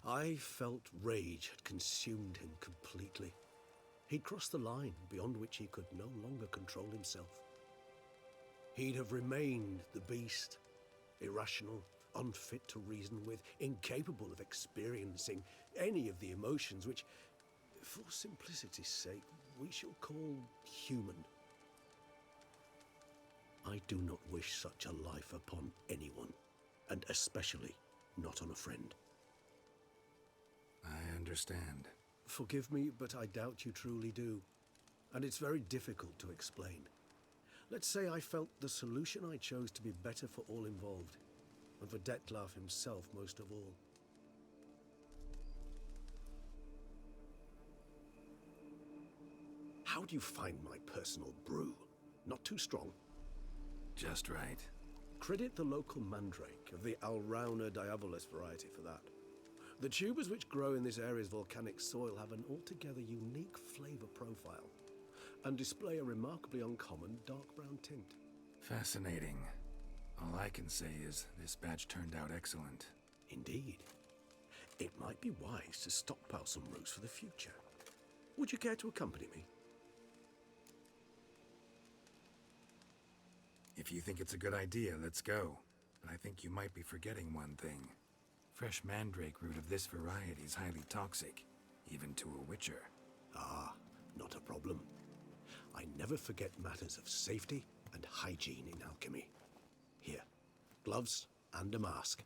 I felt rage had consumed him completely. He'd crossed the line beyond which he could no longer control himself. He'd have remained the beast, irrational, unfit to reason with, incapable of experiencing any of the emotions which, for simplicity's sake, we shall call human. I do not wish such a life upon anyone, and especially not on a friend. I understand. Forgive me, but I doubt you truly do. And it's very difficult to explain. Let's say I felt the solution I chose to be better for all involved, and for Detlef himself most of all. How do you find my personal brew? Not too strong? Just right. Credit the local mandrake of the Alrauna diabolus variety for that. The tubers which grow in this area's volcanic soil have an altogether unique flavor profile and display a remarkably uncommon dark brown tint. Fascinating. All I can say is this batch turned out excellent. Indeed. It might be wise to stockpile some roots for the future. Would you care to accompany me? If you think it's a good idea, let's go. But I think you might be forgetting one thing. Fresh mandrake root of this variety is highly toxic, even to a witcher. Ah, not a problem. I never forget matters of safety and hygiene in alchemy. Here, gloves and a mask.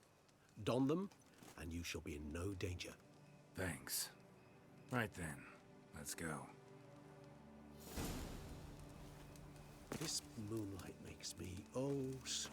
Don them, and you shall be in no danger. Thanks. Right then, let's go. This moonlight makes me oh so...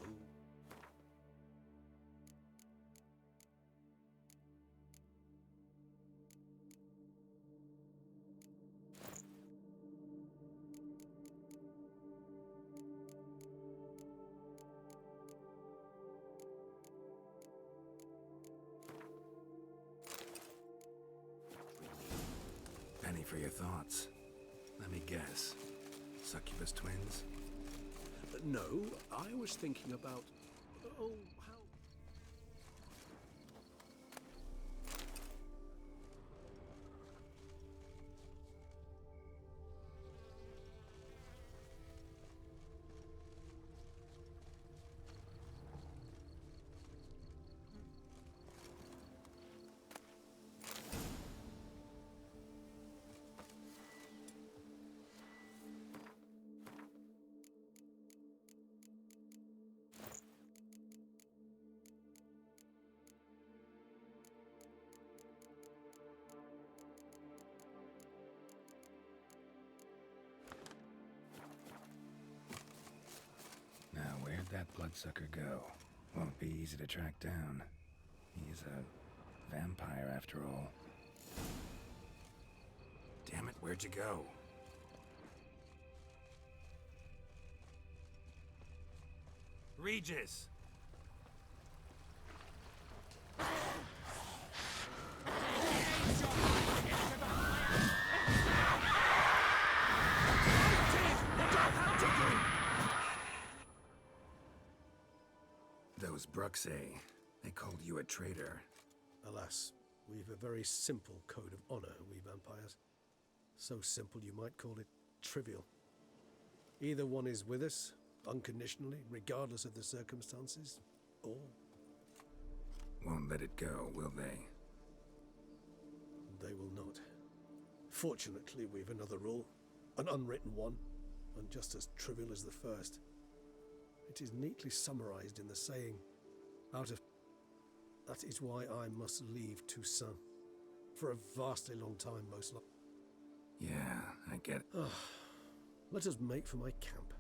Penny for your thoughts. Let me guess. Succubus twins? No, I was thinking about... Oh, how... Now, where'd that bloodsucker go? Won't be easy to track down. He's a vampire after all. Damn it, where'd you go? Regis! Those Bruxae, they called you a traitor. Alas, we've a very simple code of honor, we vampires. So simple you might call it trivial. Either one is with us, unconditionally, regardless of the circumstances, or... Won't let it go, will they? They will not. Fortunately, we've another rule, an unwritten one, and just as trivial as the first. It is neatly summarized in the saying, out of... That is why I must leave Toussaint. For a vastly long time, most likely. Yeah, I get it. Let us make for my camp.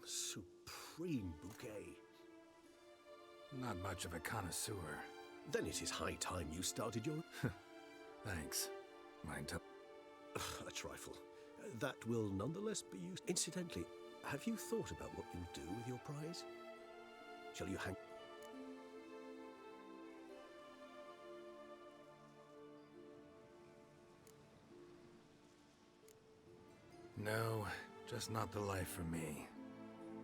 Supreme bouquet. Not much of a connoisseur. Then it is high time you started your... Thanks. Mind to... A trifle. That will nonetheless be used. Incidentally, have you thought about what you'll do with your prize? Shall you hang... Just not the life for me.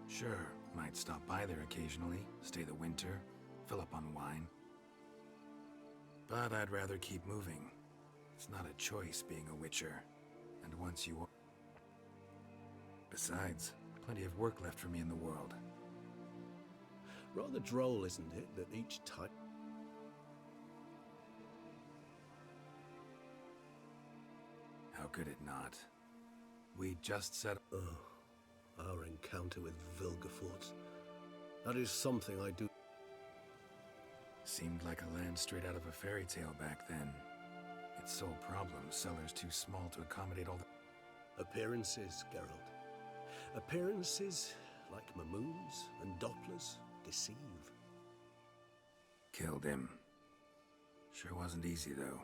Sure, might stop by there occasionally, stay the winter, fill up on wine. But I'd rather keep moving. It's not a choice being a witcher. And once you are... Besides, plenty of work left for me in the world. Rather droll, isn't it, that each time... How could it not? We just said... Oh, our encounter with Vilgefortz. That is something I do... Seemed like a land straight out of a fairy tale back then. Its sole problem, cellars too small to accommodate all the... Appearances, Geralt. Appearances, like Mamoons and Dopplers, deceive. Killed him. Sure wasn't easy, though.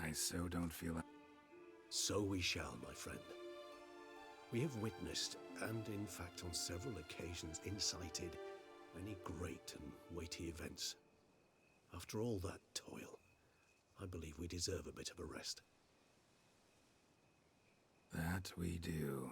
I so don't feel like... So we shall, my friend. We have witnessed, and in fact on several occasions incited, many great and weighty events. After all that toil, I believe we deserve a bit of a rest. That we do.